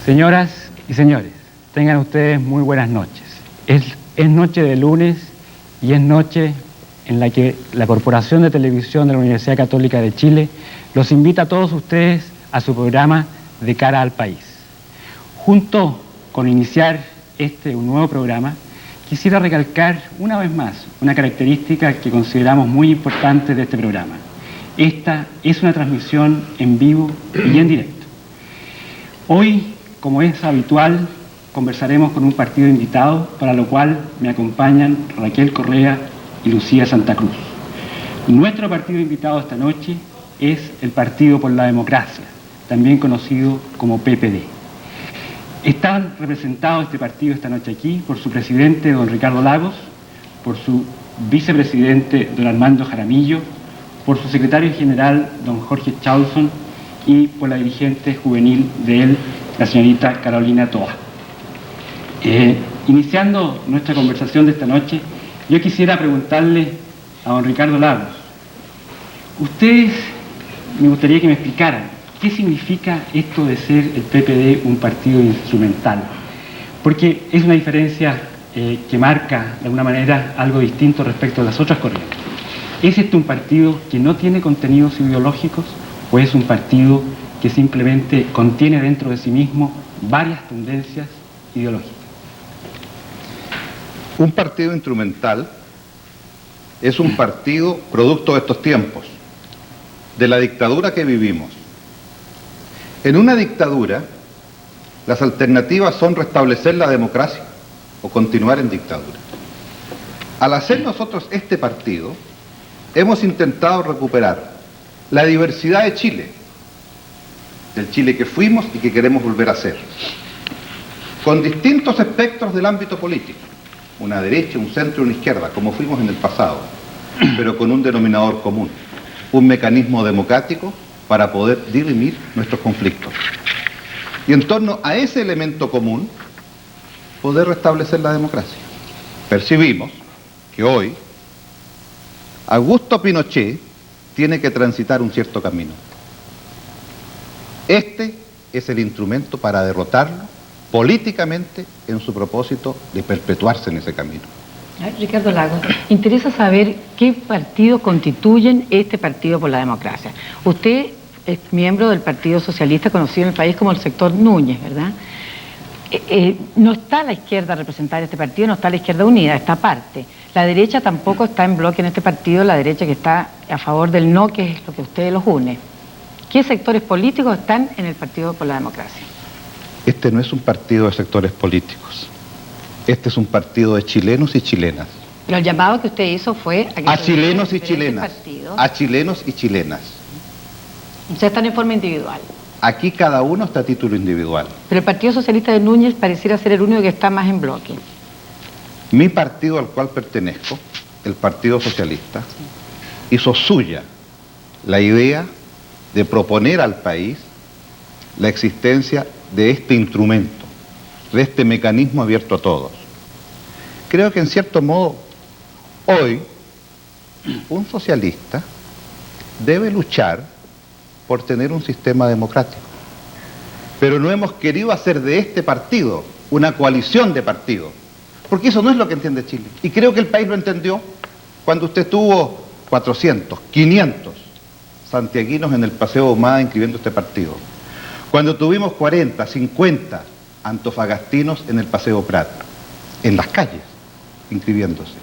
Señoras y señores, tengan ustedes muy buenas noches. Es noche de lunes y es noche en la que la Corporación de Televisión de la Universidad Católica de Chile los invita a todos ustedes a su programa De Cara al País. Junto con iniciar un nuevo programa, quisiera recalcar una vez más una característica que consideramos muy importante de este programa. Esta es una transmisión en vivo y en directo. Hoy, como es habitual, conversaremos con un partido invitado, para lo cual me acompañan Raquel Correa y Lucía Santa Cruz. Nuestro partido invitado esta noche es el Partido por la Democracia, también conocido como PPD. Están representados este partido esta noche aquí por su presidente, don Ricardo Lagos, por su vicepresidente, don Armando Jaramillo, por su secretario general, don Jorge Chausson, y por la dirigente juvenil de él, la señorita Carolina Toa. Iniciando nuestra conversación de esta noche, yo quisiera preguntarle a don Ricardo Lagos, ustedes me gustaría que me explicaran qué significa esto de ser el PPD un partido instrumental, porque es una diferencia que marca de alguna manera algo distinto respecto a las otras corrientes. ¿Es este un partido que no tiene contenidos ideológicos o es un partido que simplemente contiene dentro de sí mismo varias tendencias ideológicas? Un partido instrumental es un partido producto de estos tiempos, de la dictadura que vivimos. En una dictadura, las alternativas son restablecer la democracia o continuar en dictadura. Al hacer nosotros este partido, hemos intentado recuperar la diversidad de Chile, del Chile que fuimos y que queremos volver a ser, con distintos espectros del ámbito político, una derecha, un centro y una izquierda, como fuimos en el pasado, pero con un denominador común, un mecanismo democrático para poder dirimir nuestros conflictos. Y en torno a ese elemento común, poder restablecer la democracia. Percibimos que hoy Augusto Pinochet tiene que transitar un cierto camino. Este es el instrumento para derrotarlo políticamente en su propósito de perpetuarse en ese camino. Ricardo Lagos, interesa saber qué partidos constituyen este Partido por la Democracia. Usted es miembro del Partido Socialista, conocido en el país como el sector Núñez, ¿verdad? No está la izquierda representada en este partido, no está la izquierda unida, está aparte. La derecha tampoco está en bloque en este partido, la derecha que está a favor del no, que es lo que a ustedes los une. ¿Qué sectores políticos están en el Partido por la Democracia? Este no es un partido de sectores políticos. Este es un partido de chilenos y chilenas. Pero el llamado que usted hizo fue a chilenos y chilenas. A chilenos y chilenas. Ustedes están en forma individual. Aquí cada uno está a título individual. Pero el Partido Socialista de Núñez pareciera ser el único que está más en bloque. Mi partido al cual pertenezco, el Partido Socialista, hizo suya la idea de proponer al país la existencia de este instrumento, de este mecanismo abierto a todos. Creo que en cierto modo, hoy, un socialista debe luchar por tener un sistema democrático. Pero no hemos querido hacer de este partido una coalición de partidos, porque eso no es lo que entiende Chile. Y creo que el país lo entendió cuando usted tuvo 400, 500 santiaguinos en el Paseo Ahumada inscribiendo este partido. Cuando tuvimos 40, 50 antofagastinos en el Paseo Prat, en las calles, inscribiéndose.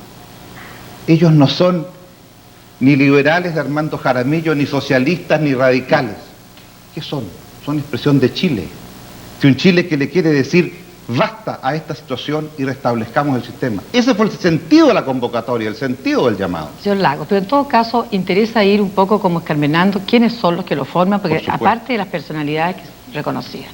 Ellos no son ni liberales de Armando Jaramillo, ni socialistas, ni radicales. ¿Qué son? Son expresión de Chile. De un Chile que le quiere decir basta a esta situación y restablezcamos el sistema. Ese fue el sentido de la convocatoria, el sentido del llamado. Señor Lagos, pero en todo caso interesa ir un poco como escarmenando quiénes son los que lo forman, porque aparte de las personalidades reconocidas.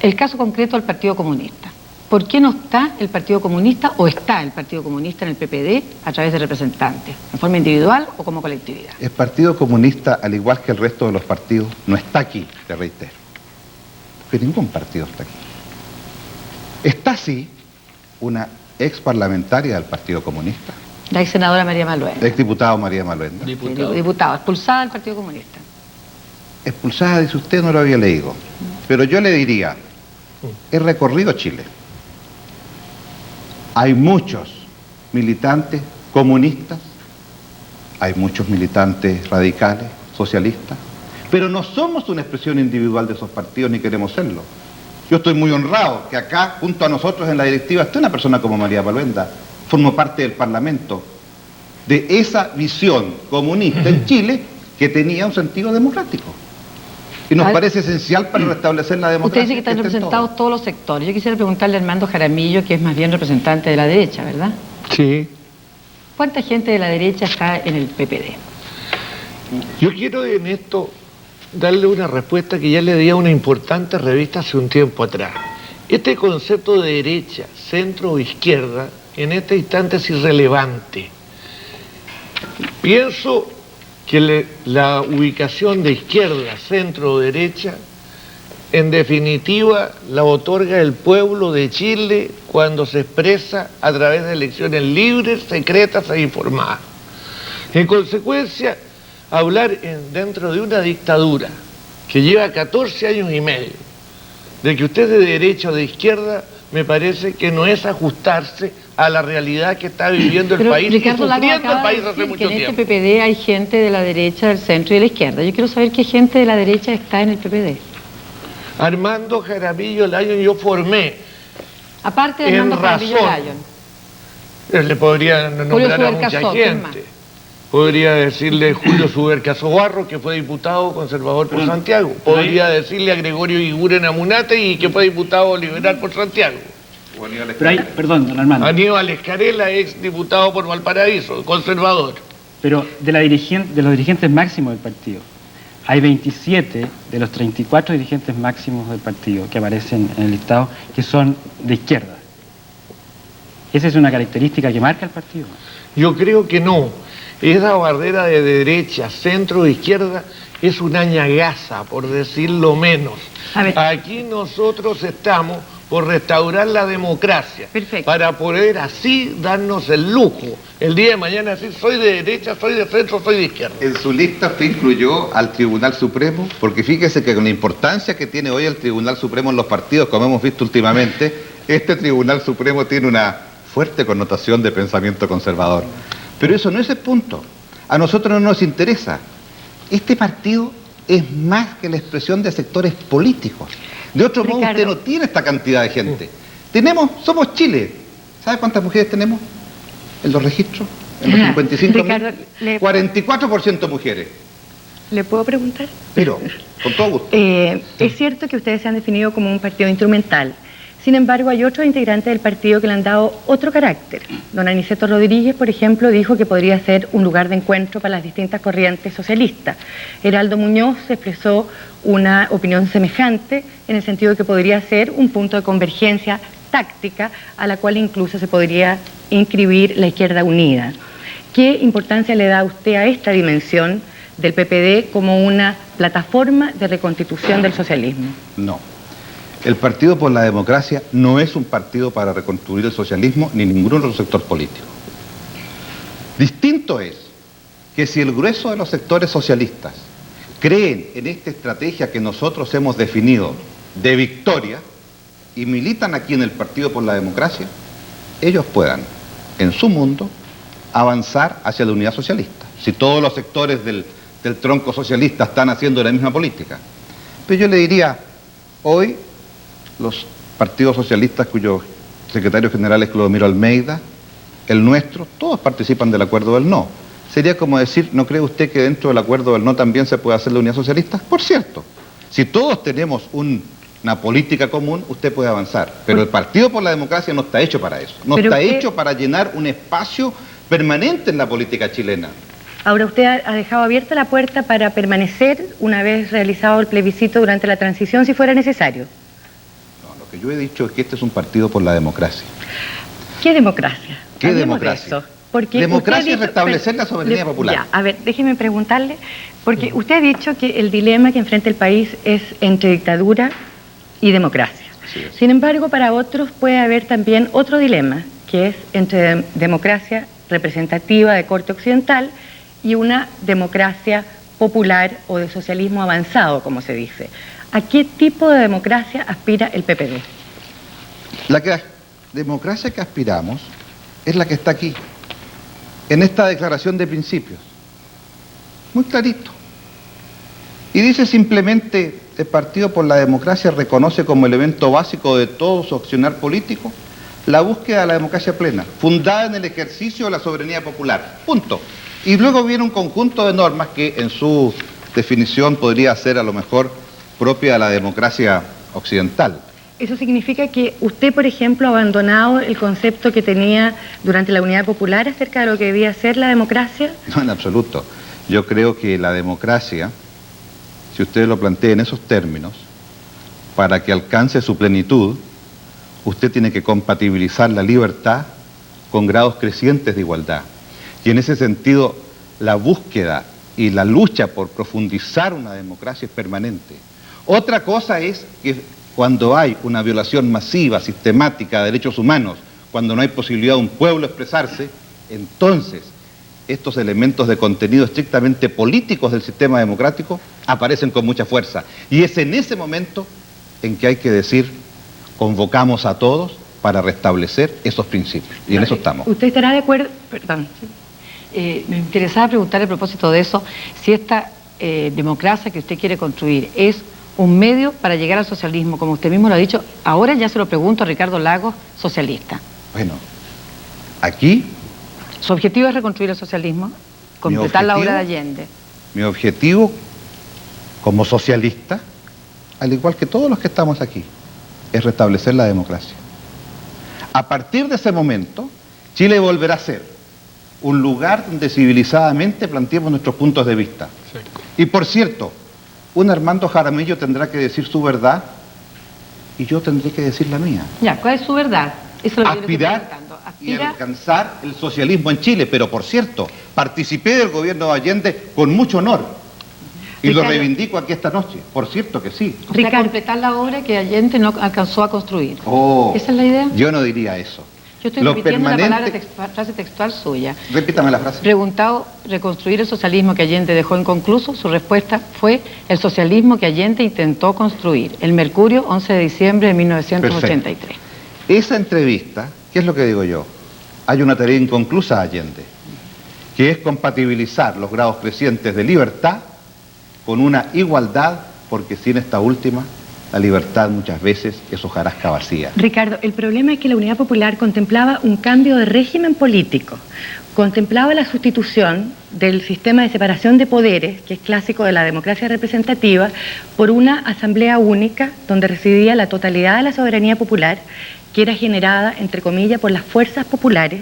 El caso concreto del Partido Comunista. ¿Por qué no está el Partido Comunista o está el Partido Comunista en el PPD a través de representantes, en forma individual o como colectividad? El Partido Comunista, al igual que el resto de los partidos, no está aquí, te reitero. Porque ningún partido está aquí. Está sí una ex parlamentaria del Partido Comunista. La ex senadora María Maluenda. Ex diputado María Maluenda. Diputado, expulsada del Partido Comunista. Expulsada, dice usted, no lo había leído. Pero yo le diría, he recorrido Chile. Hay muchos militantes comunistas, hay muchos militantes radicales, socialistas, pero no somos una expresión individual de esos partidos ni queremos serlo. Yo estoy muy honrado que acá, junto a nosotros en la directiva, esté una persona como María Paluenda, formo parte del Parlamento, de esa visión comunista en Chile que tenía un sentido democrático. Y nos parece esencial para restablecer la democracia. Usted dice que están representados todos los sectores. Yo quisiera preguntarle a Armando Jaramillo, que es más bien representante de la derecha, ¿verdad? Sí. ¿Cuánta gente de la derecha está en el PPD? Yo quiero en esto darle una respuesta que ya le di a una importante revista hace un tiempo atrás. Este concepto de derecha, centro o izquierda, en este instante es irrelevante. Pienso que la ubicación de izquierda, centro o derecha, en definitiva la otorga el pueblo de Chile cuando se expresa a través de elecciones libres, secretas e informadas. En consecuencia, hablar dentro de una dictadura que lleva 14 años y medio, de que usted es de derecha o de izquierda, me parece que no es ajustarse a la realidad que está viviendo el país y sufriendo el país hace mucho tiempo. En este PPD hay gente de la derecha, del centro y de la izquierda. Yo quiero saber qué gente de la derecha está en el PPD. Armando Jaramillo Lyon yo formé. Aparte de Armando Jaramillo Lyon. Le podría nombrar a mucha gente. Podría decirle Julio Subercasobarro, que fue diputado conservador por Santiago. Podría decirle a Gregorio Iguren Amunate, y que fue diputado liberal por Santiago. Pero hay, perdón, don Armando. Aníbal Escarela, ex diputado por Valparaíso, conservador. Pero de los dirigentes máximos del partido, hay 27 de los 34 dirigentes máximos del partido que aparecen en el listado que son de izquierda. ¿Esa es una característica que marca el partido? Yo creo que no. Esa barrera de derecha, centro e izquierda es una ñagaza, por decirlo menos. Aquí nosotros estamos por restaurar la democracia. Perfecto. Para poder así darnos el lujo. El día de mañana decir, soy de derecha, soy de centro, soy de izquierda. En su lista usted incluyó al Tribunal Supremo, porque fíjese que con la importancia que tiene hoy el Tribunal Supremo en los partidos, como hemos visto últimamente, este Tribunal Supremo tiene una fuerte connotación de pensamiento conservador. Pero eso no es el punto. A nosotros no nos interesa. Este partido es más que la expresión de sectores políticos. De otro modo, usted no tiene esta cantidad de gente. Somos Chile. ¿Sabe cuántas mujeres tenemos en los registros? En los 55 Ricardo, 44% mujeres. ¿Le puedo preguntar? Pero, con todo gusto. Es cierto que ustedes se han definido como un partido instrumental. Sin embargo, hay otros integrantes del partido que le han dado otro carácter. Don Aniceto Rodríguez, por ejemplo, dijo que podría ser un lugar de encuentro para las distintas corrientes socialistas. Heraldo Muñoz expresó una opinión semejante en el sentido de que podría ser un punto de convergencia táctica a la cual incluso se podría inscribir la Izquierda Unida. ¿Qué importancia le da usted a esta dimensión del PPD como una plataforma de reconstitución del socialismo? No. El Partido por la Democracia no es un partido para reconstruir el socialismo ni ningún otro sector político. Distinto es que si el grueso de los sectores socialistas creen en esta estrategia que nosotros hemos definido de victoria y militan aquí en el Partido por la Democracia, ellos puedan, en su mundo, avanzar hacia la unidad socialista. Si todos los sectores del tronco socialista están haciendo la misma política. Pero yo le diría, hoy los partidos socialistas cuyos secretarios generales Clodomiro Almeida, el nuestro, todos participan del acuerdo del no. Sería como decir, ¿no cree usted que dentro del acuerdo del no también se puede hacer la unidad socialista? Por cierto, si todos tenemos una política común, usted puede avanzar. Pero el Partido por la Democracia no está hecho para eso. No está hecho para llenar un espacio permanente en la política chilena. Ahora, usted ha dejado abierta la puerta para permanecer una vez realizado el plebiscito durante la transición, si fuera necesario. Lo que yo he dicho es que este es un partido por la democracia. ¿Qué democracia? ¿Qué democracia? Porque democracia es restablecer la soberanía popular. Ya, a ver, déjeme preguntarle, porque usted ha dicho que el dilema que enfrenta el país es entre dictadura y democracia. Sin embargo, para otros puede haber también otro dilema, que es entre democracia representativa de corte occidental y una democracia popular o de socialismo avanzado, como se dice. ¿A qué tipo de democracia aspira el PPD? Democracia que aspiramos es la que está aquí, en esta declaración de principios. Muy clarito. Y dice simplemente, el Partido por la Democracia reconoce como elemento básico de todo su accionar político la búsqueda de la democracia plena, fundada en el ejercicio de la soberanía popular. Punto. Y luego viene un conjunto de normas que en su definición podría ser a lo mejor propia de la democracia occidental. ¿Eso significa que usted, por ejemplo, ha abandonado el concepto que tenía durante la Unidad Popular acerca de lo que debía ser la democracia? No, en absoluto. Yo creo que la democracia, si usted lo plantea en esos términos, para que alcance su plenitud, usted tiene que compatibilizar la libertad con grados crecientes de igualdad. Y en ese sentido, la búsqueda y la lucha por profundizar una democracia es permanente. Otra cosa es que cuando hay una violación masiva, sistemática de derechos humanos, cuando no hay posibilidad de un pueblo expresarse, entonces estos elementos de contenido estrictamente políticos del sistema democrático aparecen con mucha fuerza. Y es en ese momento en que hay que decir, convocamos a todos para restablecer esos principios. Y en eso estamos. ¿Usted estará de acuerdo? Perdón. Me interesaba preguntar a propósito de eso, si esta democracia que usted quiere construir es un medio para llegar al socialismo, como usted mismo lo ha dicho. Ahora ya se lo pregunto a Ricardo Lagos, socialista. Bueno, aquí... ¿Su objetivo es reconstruir el socialismo? ¿Completar la obra de Allende? Mi objetivo, como socialista, al igual que todos los que estamos aquí, es restablecer la democracia. A partir de ese momento, Chile volverá a ser un lugar donde civilizadamente planteemos nuestros puntos de vista. Sí. Y por cierto, un Armando Jaramillo tendrá que decir su verdad y yo tendré que decir la mía. Ya, ¿cuál es su verdad? Eso es lo que Aspirar y alcanzar el socialismo en Chile, pero por cierto, participé del gobierno de Allende con mucho honor y lo reivindico aquí esta noche, por cierto que sí. O sea, completar la obra que Allende no alcanzó a construir. ¿Esa es la idea? Yo no diría eso. Yo estoy repitiendo la palabra frase textual suya. Repítame la frase. Preguntado, reconstruir el socialismo que Allende dejó inconcluso, su respuesta fue el socialismo que Allende intentó construir. El Mercurio, 11 de diciembre de 1983. Perfecto. Esa entrevista, ¿qué es lo que digo yo? Hay una tarea inconclusa de Allende, que es compatibilizar los grados crecientes de libertad con una igualdad, porque sin esta última, la libertad muchas veces es hojarasca vacía. Ricardo, el problema es que la Unidad Popular contemplaba un cambio de régimen político, contemplaba la sustitución del sistema de separación de poderes, que es clásico de la democracia representativa, por una asamblea única donde residía la totalidad de la soberanía popular, que era generada, entre comillas, por las fuerzas populares,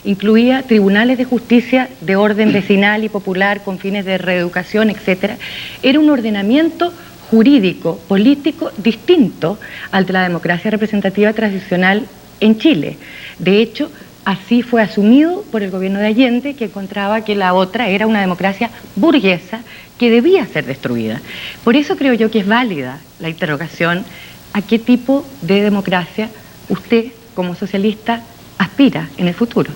incluía tribunales de justicia de orden vecinal y popular con fines de reeducación, etc. Era un ordenamiento jurídico, político, distinto al de la democracia representativa tradicional en Chile. De hecho, así fue asumido por el gobierno de Allende, que encontraba que la otra era una democracia burguesa que debía ser destruida. Por eso creo yo que es válida la interrogación a qué tipo de democracia usted, como socialista, aspira en el futuro.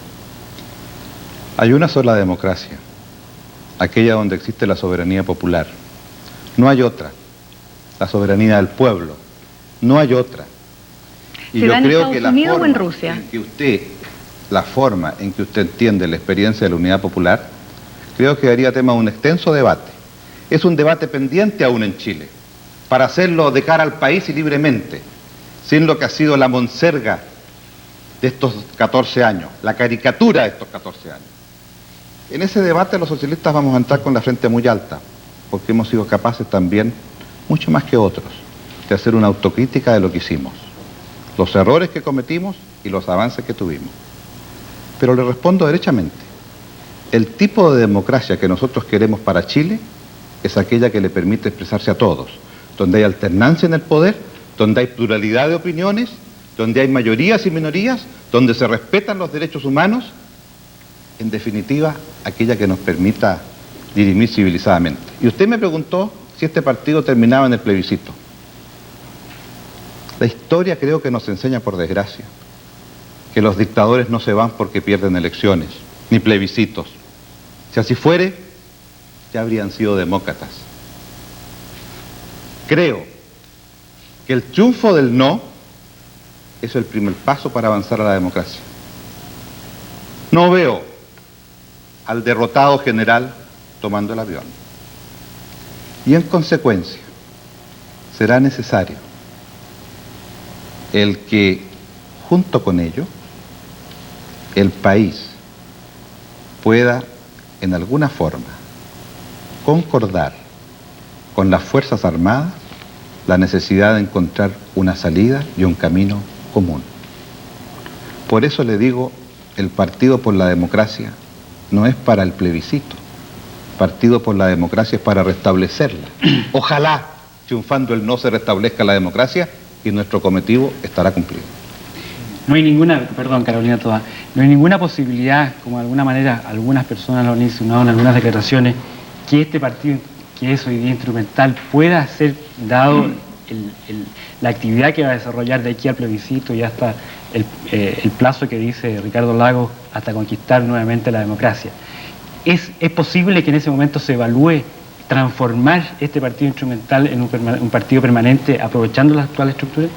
Hay una sola democracia, aquella donde existe la soberanía popular. No hay otra. La soberanía del pueblo. No hay otra. Y yo creo que la forma en que usted entiende la experiencia de la Unidad Popular, creo que daría tema a un extenso debate. Es un debate pendiente aún en Chile, para hacerlo de cara al país y libremente, sin lo que ha sido la monserga de estos 14 años, la caricatura de estos 14 años. En ese debate los socialistas vamos a entrar con la frente muy alta, porque hemos sido capaces también, mucho más que otros, de hacer una autocrítica de lo que hicimos, los errores que cometimos y los avances que tuvimos. Pero le respondo derechamente, el tipo de democracia que nosotros queremos para Chile es aquella que le permite expresarse a todos, donde hay alternancia en el poder, donde hay pluralidad de opiniones, donde hay mayorías y minorías, donde se respetan los derechos humanos, en definitiva, aquella que nos permita dirimir civilizadamente. Y usted me preguntó si este partido terminaba en el plebiscito. La historia creo que nos enseña, por desgracia, que los dictadores no se van porque pierden elecciones, ni plebiscitos. Si así fuere, ya habrían sido demócratas. Creo que el triunfo del no es el primer paso para avanzar a la democracia. No veo al derrotado general tomando el avión. Y en consecuencia, será necesario el que, junto con ello, el país pueda, en alguna forma, concordar con las Fuerzas Armadas la necesidad de encontrar una salida y un camino común. Por eso le digo, el Partido por la Democracia no es para el plebiscito. Partido por la Democracia es para restablecerla. Ojalá, triunfando el no, se restablezca la democracia y nuestro cometido estará cumplido. No hay ninguna, perdón Carolina Toa, no hay ninguna posibilidad, como de alguna manera algunas personas lo han insinuado en algunas declaraciones, que este partido, que es hoy día instrumental, pueda ser dado la actividad que va a desarrollar de aquí al plebiscito y hasta el plazo que dice Ricardo Lagos hasta conquistar nuevamente la democracia. ¿Es posible que en ese momento se evalúe transformar este partido instrumental en un partido permanente aprovechando la actual estructura?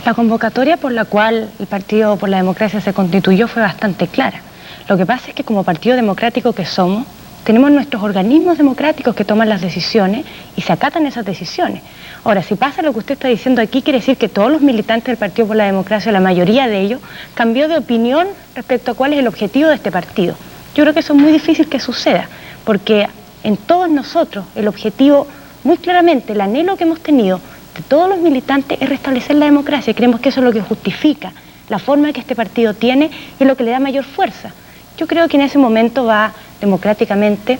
La convocatoria por la cual el Partido por la Democracia se constituyó fue bastante clara. Lo que pasa es que como partido democrático que somos, tenemos nuestros organismos democráticos que toman las decisiones y se acatan esas decisiones. Ahora, si pasa lo que usted está diciendo aquí, quiere decir que todos los militantes del Partido por la Democracia, la mayoría de ellos, cambió de opinión respecto a cuál es el objetivo de este partido. Yo creo que eso es muy difícil que suceda, porque en todos nosotros el objetivo, muy claramente, el anhelo que hemos tenido de todos los militantes es restablecer la democracia, y creemos que eso es lo que justifica la forma que este partido tiene y lo que le da mayor fuerza. Yo creo que en ese momento va democráticamente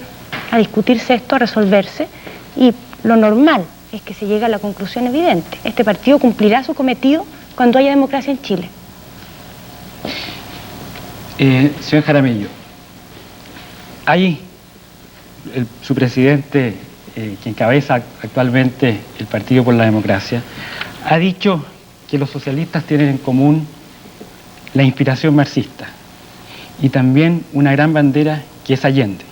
a discutirse esto, a resolverse, y lo normal es que se llegue a la conclusión evidente. Este partido cumplirá su cometido cuando haya democracia en Chile. Señor Jaramillo, ahí su presidente, que encabeza actualmente el Partido por la Democracia, ha dicho que los socialistas tienen en común la inspiración marxista y también una gran bandera que es Allende.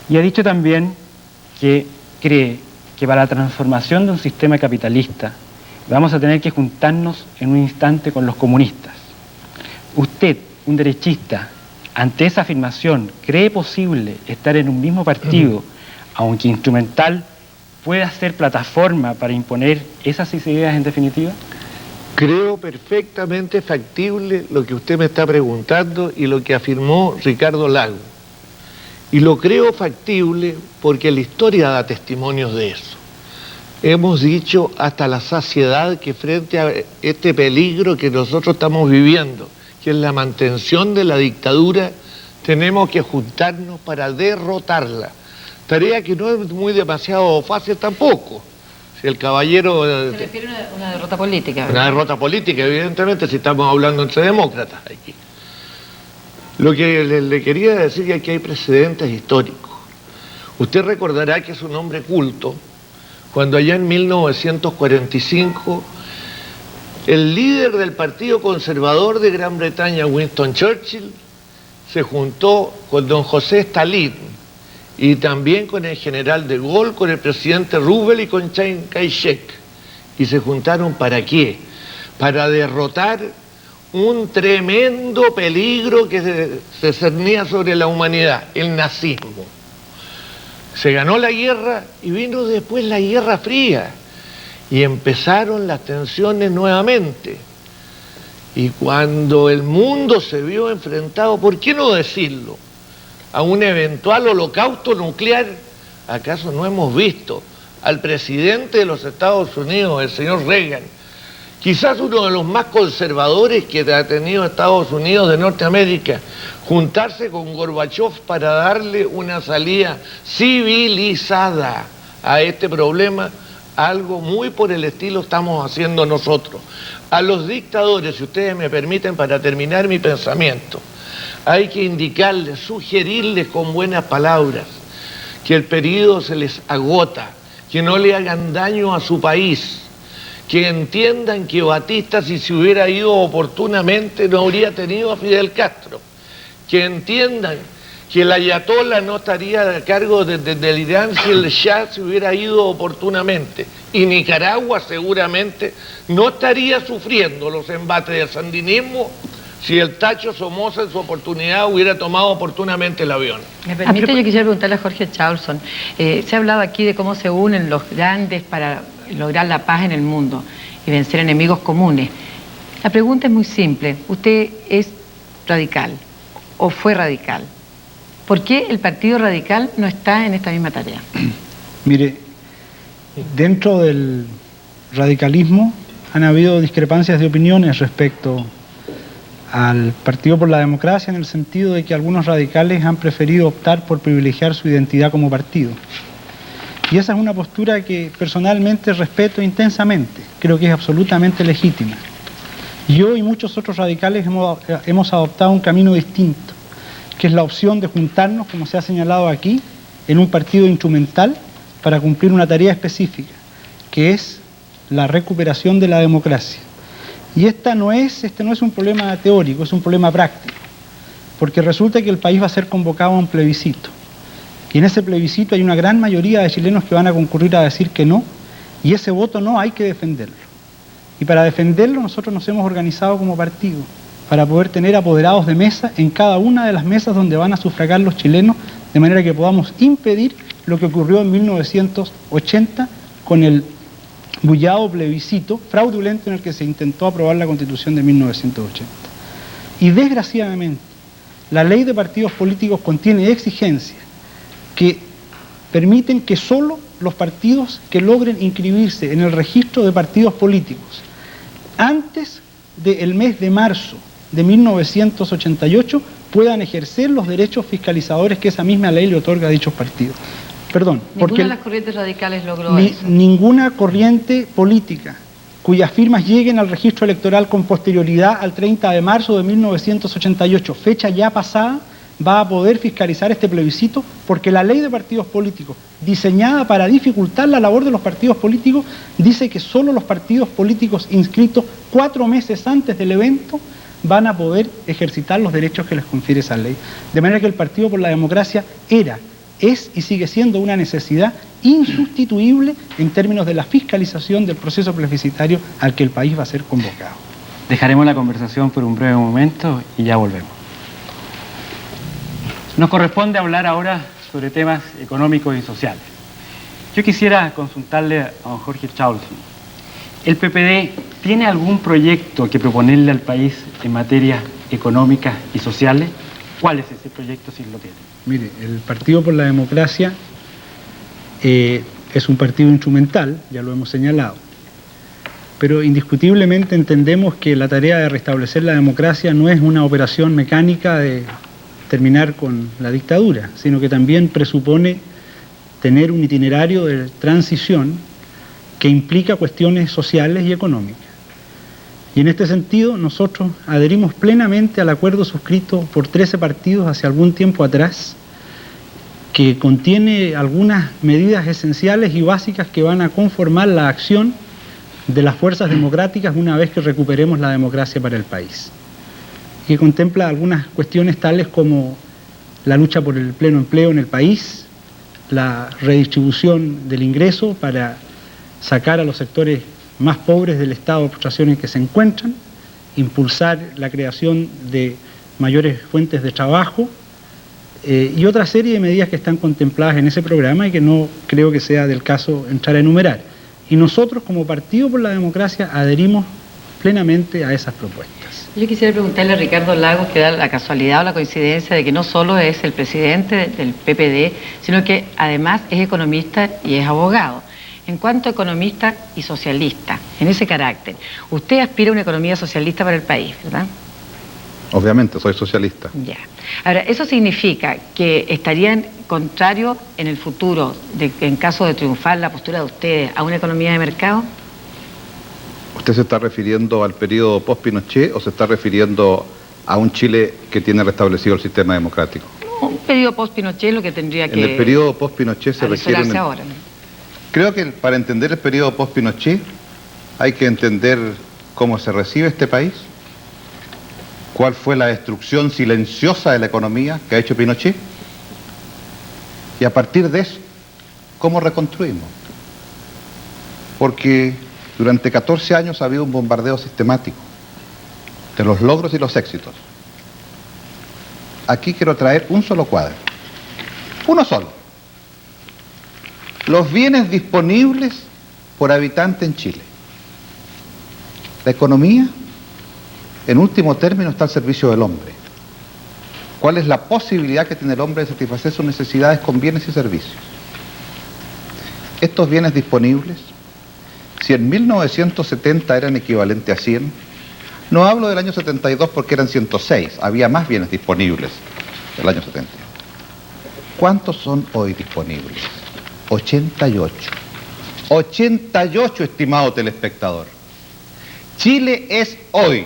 Y ha dicho también que cree que para la transformación de un sistema capitalista vamos a tener que juntarnos en un instante con los comunistas. Usted, un derechista, ante esa afirmación, ¿cree posible estar en un mismo partido, aunque instrumental, pueda ser plataforma para imponer esas ideas en definitiva? Creo perfectamente factible lo que usted me está preguntando y lo que afirmó Ricardo Lagos. Y lo creo factible porque la historia da testimonios de eso. Hemos dicho hasta la saciedad que frente a este peligro que nosotros estamos viviendo, que es la mantención de la dictadura, tenemos que juntarnos para derrotarla. Tarea que no es muy demasiado fácil tampoco. Si el caballero... Se refiere a una derrota política, ¿verdad? Una derrota política, evidentemente, si estamos hablando entre demócratas aquí. Lo que le quería decir es que hay precedentes históricos. Usted recordará que es un hombre culto, cuando allá en 1945, el líder del Partido Conservador de Gran Bretaña, Winston Churchill, se juntó con don José Stalin y también con el general de Gaulle, con el presidente Roosevelt y con Chiang Kai-shek. ¿Y se juntaron para qué? Para derrotar un tremendo peligro que se cernía sobre la humanidad, el nazismo. Se ganó la guerra y vino después la Guerra Fría y empezaron las tensiones nuevamente. Y cuando el mundo se vio enfrentado, ¿por qué no decirlo?, a un eventual holocausto nuclear, ¿acaso no hemos visto al presidente de los Estados Unidos, el señor Reagan, quizás uno de los más conservadores que ha tenido Estados Unidos de Norteamérica, juntarse con Gorbachev para darle una salida civilizada a este problema? Algo muy por el estilo estamos haciendo nosotros. A los dictadores, si ustedes me permiten, para terminar mi pensamiento, hay que indicarles, sugerirles con buenas palabras que el periodo se les agota, que no le hagan daño a su país, que entiendan que Batista, si se hubiera ido oportunamente, no habría tenido a Fidel Castro, que entiendan que el ayatollah no estaría a cargo del Irán si el Shah se hubiera ido oportunamente. Y Nicaragua seguramente no estaría sufriendo los embates del sandinismo si el Tacho Somoza en su oportunidad hubiera tomado oportunamente el avión. Me permite, yo quisiera preguntarle a Jorge Chausson. Se ha hablado aquí de cómo se unen los grandes para lograr la paz en el mundo y vencer enemigos comunes. La pregunta es muy simple. Usted es radical o fue radical. ¿Por qué el Partido Radical no está en esta misma tarea? Mire, dentro del radicalismo han habido discrepancias de opiniones respecto al Partido por la Democracia, en el sentido de que algunos radicales han preferido optar por privilegiar su identidad como partido. Y esa es una postura que personalmente respeto intensamente, creo que es absolutamente legítima. Yo y muchos otros radicales hemos adoptado un camino distinto, que es la opción de juntarnos, como se ha señalado aquí, en un partido instrumental para cumplir una tarea específica, que es la recuperación de la democracia. Y este no es un problema teórico, es un problema práctico, porque resulta que el país va a ser convocado a un plebiscito. Y en ese plebiscito hay una gran mayoría de chilenos que van a concurrir a decir que no, y ese voto no hay que defenderlo. Y para defenderlo nosotros nos hemos organizado como partido, para poder tener apoderados de mesa en cada una de las mesas donde van a sufragar los chilenos, de manera que podamos impedir lo que ocurrió en 1980 con el bullado plebiscito fraudulento en el que se intentó aprobar la Constitución de 1980. Y desgraciadamente, la ley de partidos políticos contiene exigencias que permiten que solo los partidos que logren inscribirse en el registro de partidos políticos antes del mes de marzo de 1988 puedan ejercer los derechos fiscalizadores que esa misma ley le otorga a dichos partidos. Perdón, Ninguna de las corrientes radicales logró eso. Ninguna corriente política cuyas firmas lleguen al registro electoral con posterioridad al 30 de marzo de 1988, fecha ya pasada, va a poder fiscalizar este plebiscito, porque la ley de partidos políticos, diseñada para dificultar la labor de los partidos políticos, dice que solo los partidos políticos inscritos 4 meses antes del evento van a poder ejercitar los derechos que les confiere esa ley. De manera que el Partido por la Democracia es y sigue siendo una necesidad insustituible en términos de la fiscalización del proceso plebiscitario al que el país va a ser convocado. Dejaremos la conversación por un breve momento y ya volvemos. Nos corresponde hablar ahora sobre temas económicos y sociales. Yo quisiera consultarle a don Jorge Chausson. ¿El PPD tiene algún proyecto que proponerle al país en materia económicas y sociales? ¿Cuál es ese proyecto si lo tiene? Mire, el Partido por la Democracia es un partido instrumental, ya lo hemos señalado, pero indiscutiblemente entendemos que la tarea de restablecer la democracia no es una operación mecánica de terminar con la dictadura, sino que también presupone tener un itinerario de transición que implica cuestiones sociales y económicas. Y en este sentido nosotros adherimos plenamente al acuerdo suscrito por 13 partidos hace algún tiempo atrás, que contiene algunas medidas esenciales y básicas que van a conformar la acción de las fuerzas democráticas una vez que recuperemos la democracia para el país. Que contempla algunas cuestiones tales como la lucha por el pleno empleo en el país, la redistribución del ingreso para sacar a los sectores más pobres del estado de postración en que se encuentran, impulsar la creación de mayores fuentes de trabajo y otra serie de medidas que están contempladas en ese programa y que no creo que sea del caso entrar a enumerar. Y nosotros como Partido por la Democracia adherimos plenamente a esas propuestas. Yo quisiera preguntarle a Ricardo Lagos, que da la casualidad o la coincidencia de que no solo es el presidente del PPD, sino que además es economista y es abogado. En cuanto a economista y socialista, en ese carácter, usted aspira a una economía socialista para el país, ¿verdad? Obviamente, soy socialista. Ya. Ahora, ¿eso significa que estarían contrarios en el futuro, en caso de triunfar la postura de ustedes, a una economía de mercado? ¿Usted se está refiriendo al periodo post-Pinochet o se está refiriendo a un Chile que tiene restablecido el sistema democrático? Un periodo post-Pinochet es lo que tendría que... En el periodo post-Pinochet se requiere... ahora. Creo que para entender el periodo post-Pinochet hay que entender cómo se recibe este país, cuál fue la destrucción silenciosa de la economía que ha hecho Pinochet Y a partir de eso, ¿cómo reconstruimos? Porque durante 14 años ha habido un bombardeo sistemático de los logros y los éxitos. Aquí quiero traer un solo cuadro, uno solo. Los bienes disponibles por habitante en Chile. La economía, en último término, está al servicio del hombre. ¿Cuál es la posibilidad que tiene el hombre de satisfacer sus necesidades con bienes y servicios? Estos bienes disponibles, si en 1970 eran equivalentes a 100, no hablo del año 72 porque eran 106, había más bienes disponibles del año 70. ¿Cuántos son hoy disponibles? 88. 88, estimado telespectador. Chile es hoy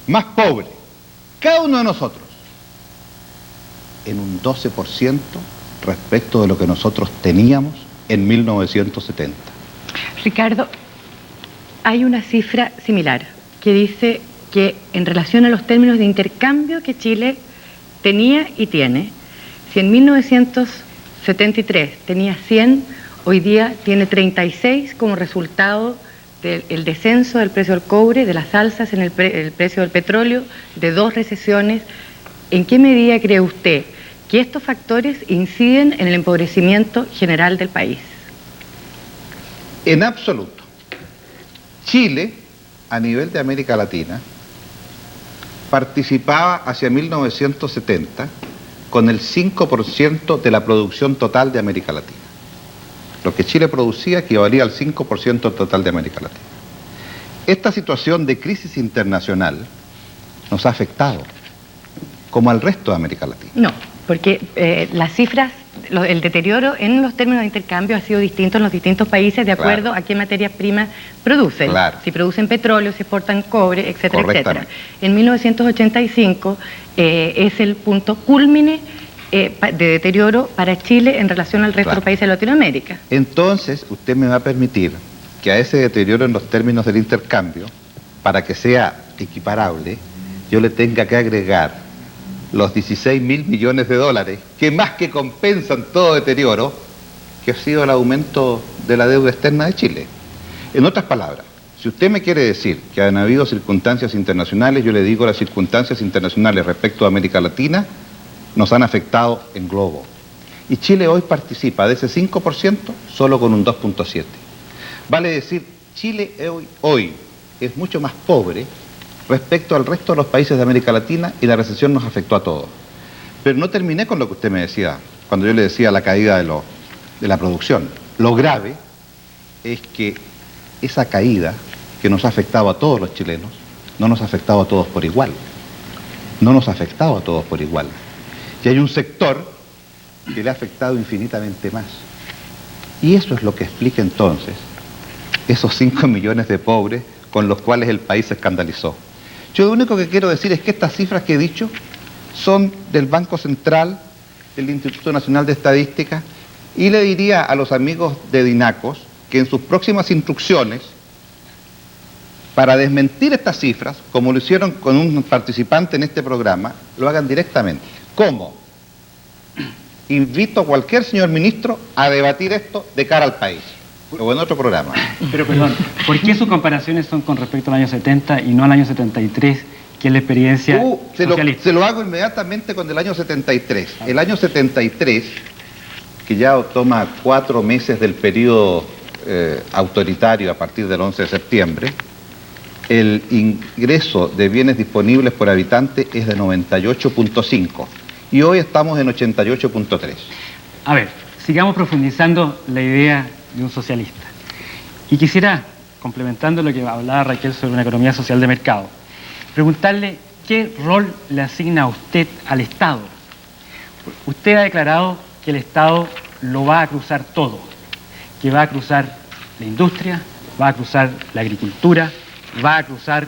más pobre, cada uno de nosotros, en un 12% respecto de lo que nosotros teníamos en 1970. Ricardo, hay una cifra similar que dice que en relación a los términos de intercambio que Chile tenía y tiene, si en 1973 tenía 100, hoy día tiene 36 como resultado del descenso del precio del cobre, de las alzas en el precio del petróleo, de 2 recesiones. ¿En qué medida cree usted que estos factores inciden en el empobrecimiento general del país? En absoluto. Chile, a nivel de América Latina, participaba hacia 1970 con el 5% de la producción total de América Latina. Lo que Chile producía equivalía al 5% total de América Latina. Esta situación de crisis internacional nos ha afectado, como al resto de América Latina. No, porque las cifras, el deterioro en los términos de intercambio ha sido distinto en los distintos países de acuerdo a qué materias primas producen. Claro. Si producen petróleo, si exportan cobre, etcétera, etcétera. Correctamente. En 1985 es el punto cúlmine de deterioro para Chile en relación al resto de los países de Latinoamérica. Entonces, usted me va a permitir que a ese deterioro en los términos del intercambio, para que sea equiparable, yo le tenga que agregar los 16.000 millones de dólares, que más que compensan todo deterioro, que ha sido el aumento de la deuda externa de Chile. En otras palabras, si usted me quiere decir que han habido circunstancias internacionales, yo le digo las circunstancias internacionales respecto a América Latina nos han afectado en globo. Y Chile hoy participa de ese 5% solo con un 2.7%. Vale decir, Chile hoy es mucho más pobre respecto al resto de los países de América Latina y la recesión nos afectó a todos. Pero no terminé con lo que usted me decía, cuando yo le decía la caída de la producción. Lo grave es que esa caída que nos ha afectado a todos los chilenos, no nos ha afectado a todos por igual. No nos ha afectado a todos por igual. Y hay un sector que le ha afectado infinitamente más. Y eso es lo que explica entonces esos 5 millones de pobres con los cuales el país se escandalizó. Yo lo único que quiero decir es que estas cifras que he dicho son del Banco Central, del Instituto Nacional de Estadística, y le diría a los amigos de Dinacos que en sus próximas instrucciones, para desmentir estas cifras, como lo hicieron con un participante en este programa, lo hagan directamente. ¿Cómo? Invito a cualquier señor ministro a debatir esto de cara al país, o en otro programa. Pero perdón, ¿por qué sus comparaciones son con respecto al año 70 y no al año 73, que es la experiencia socialista? Se lo hago inmediatamente con el año 73. El año 73, que ya toma 4 meses del periodo autoritario a partir del 11 de septiembre, el ingreso de bienes disponibles por habitante es de 98.5 y hoy estamos en 88.3. A ver, sigamos profundizando la idea de un socialista. Y quisiera, complementando lo que hablaba Raquel sobre una economía social de mercado, preguntarle qué rol le asigna a usted al Estado. Usted ha declarado que el Estado lo va a cruzar todo, que va a cruzar la industria, va a cruzar la agricultura, va a cruzar,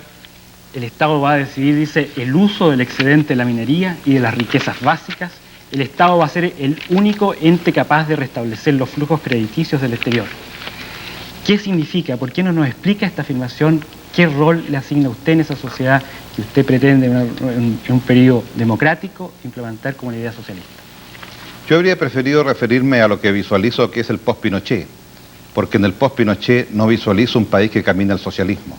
el Estado va a decidir, dice, el uso del excedente de la minería y de las riquezas básicas. El Estado va a ser el único ente capaz de restablecer los flujos crediticios del exterior. ¿Qué significa? ¿Por qué no nos explica esta afirmación? ¿Qué rol le asigna a usted en esa sociedad que usted pretende en un periodo democrático implementar como una idea socialista? Yo habría preferido referirme a lo que visualizo que es el post-Pinochet, porque en el post-Pinochet no visualizo un país que camine al socialismo.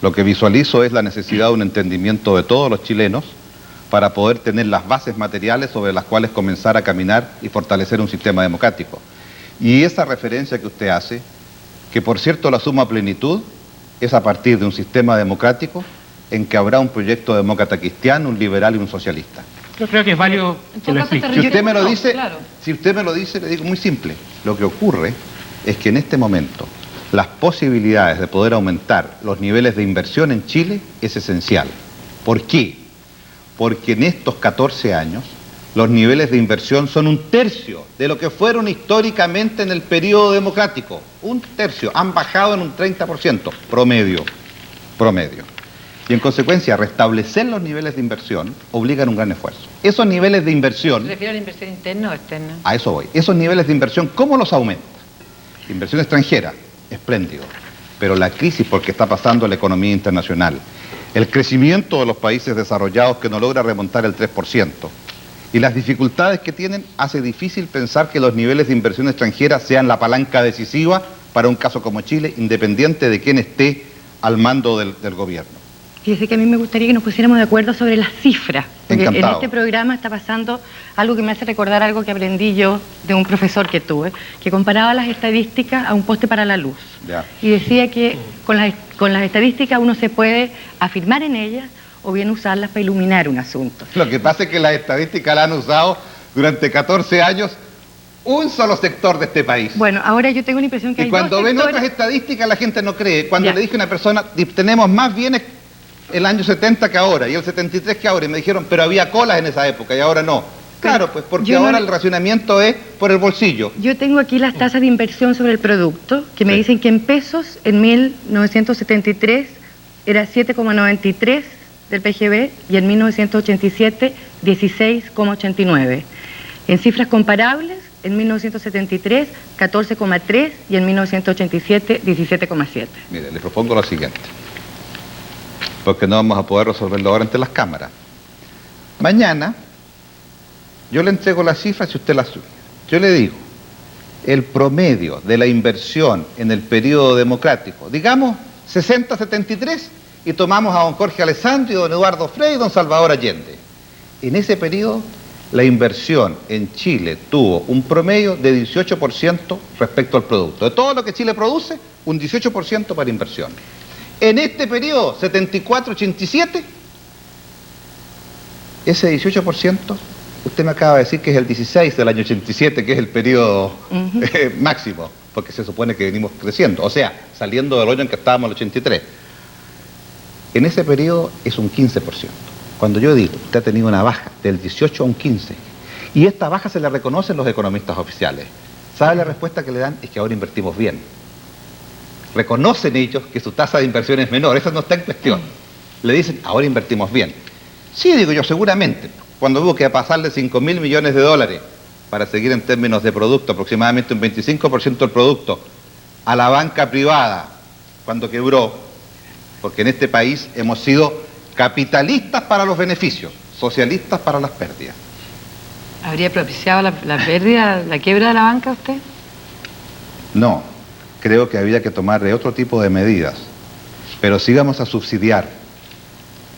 Lo que visualizo es la necesidad de un entendimiento de todos los chilenos para poder tener las bases materiales sobre las cuales comenzar a caminar y fortalecer un sistema democrático. Y esa referencia que usted hace, que por cierto la suma a plenitud, es a partir de un sistema democrático en que habrá un proyecto demócrata cristiano, un liberal y un socialista. Yo creo que es válido que lo explique. Si usted me lo dice, claro. si usted me lo dice, le digo muy simple. Lo que ocurre es que en este momento las posibilidades de poder aumentar los niveles de inversión en Chile es esencial. ¿Por qué? Porque en estos 14 años los niveles de inversión son un tercio de lo que fueron históricamente en el periodo democrático. Un tercio, han bajado en un 30%, promedio. Y en consecuencia, restablecer los niveles de inversión obligan un gran esfuerzo. Esos niveles de inversión... ¿Se refiere a la inversión interna o externa? A eso voy. Esos niveles de inversión, ¿cómo los aumenta? Inversión extranjera, espléndido. Pero la crisis por que está pasando la economía internacional, el crecimiento de los países desarrollados que no logra remontar el 3%, y las dificultades que tienen, hace difícil pensar que los niveles de inversión extranjera sean la palanca decisiva para un caso como Chile, independiente de quién esté al mando del gobierno. Fíjese que a mí me gustaría que nos pusiéramos de acuerdo sobre las cifras. Porque Encantado. en este programa está pasando algo que me hace recordar algo que aprendí yo de un profesor que tuve, que comparaba las estadísticas a un poste para la luz. Ya. Y decía que con las estadísticas uno se puede afirmar en ellas o bien usarlas para iluminar un asunto. Lo que pasa es que las estadísticas la han usado durante 14 años un solo sector de este país. Bueno, ahora yo tengo la impresión que Y hay cuando dos ven sectores... otras estadísticas la gente no cree. Cuando Ya. le dije a una persona, tenemos más bienes el año 70 que ahora, y el 73 que ahora, y me dijeron, pero había colas en esa época y ahora no. Claro, pues porque yo no- ahora el racionamiento es por el bolsillo. Yo tengo aquí las tasas de inversión sobre el producto, que me Sí. dicen que en pesos en 1973 era 7,93 del PGB y en 1987 16,89. En cifras comparables, en 1973 14,3 y en 1987 17,7. Mire, le propongo lo siguiente, porque no vamos a poder resolverlo ahora ante las cámaras. Mañana yo le entrego las cifras y usted las sube. Yo le digo, el promedio de la inversión en el periodo democrático, digamos 60-73, y tomamos a don Jorge Alessandri, don Eduardo Frei y don Salvador Allende. En ese periodo, la inversión en Chile tuvo un promedio de 18% respecto al producto. De todo lo que Chile produce, un 18% para inversión. En este periodo, 74-87, ese 18%, usted me acaba de decir que es el 16 del año 87, que es el periodo máximo, porque se supone que venimos creciendo, o sea, saliendo del hoyo en que estábamos en el 83. En ese periodo es un 15%. Cuando yo digo, usted ha tenido una baja del 18 a un 15, y esta baja se la reconocen los economistas oficiales. ¿Sabe la respuesta que le dan? Es que ahora invertimos bien. Reconocen ellos que su tasa de inversión es menor, eso no está en cuestión. Le dicen, ahora invertimos bien. Sí, digo yo, seguramente. Cuando hubo que pasarle 5.000 millones de dólares para seguir en términos de producto, aproximadamente un 25% del producto, a la banca privada, cuando quebró, porque en este país hemos sido capitalistas para los beneficios, socialistas para las pérdidas. ¿Habría propiciado la pérdida, la quiebra de la banca usted? No, creo que había que tomar otro tipo de medidas, pero si íbamos a subsidiar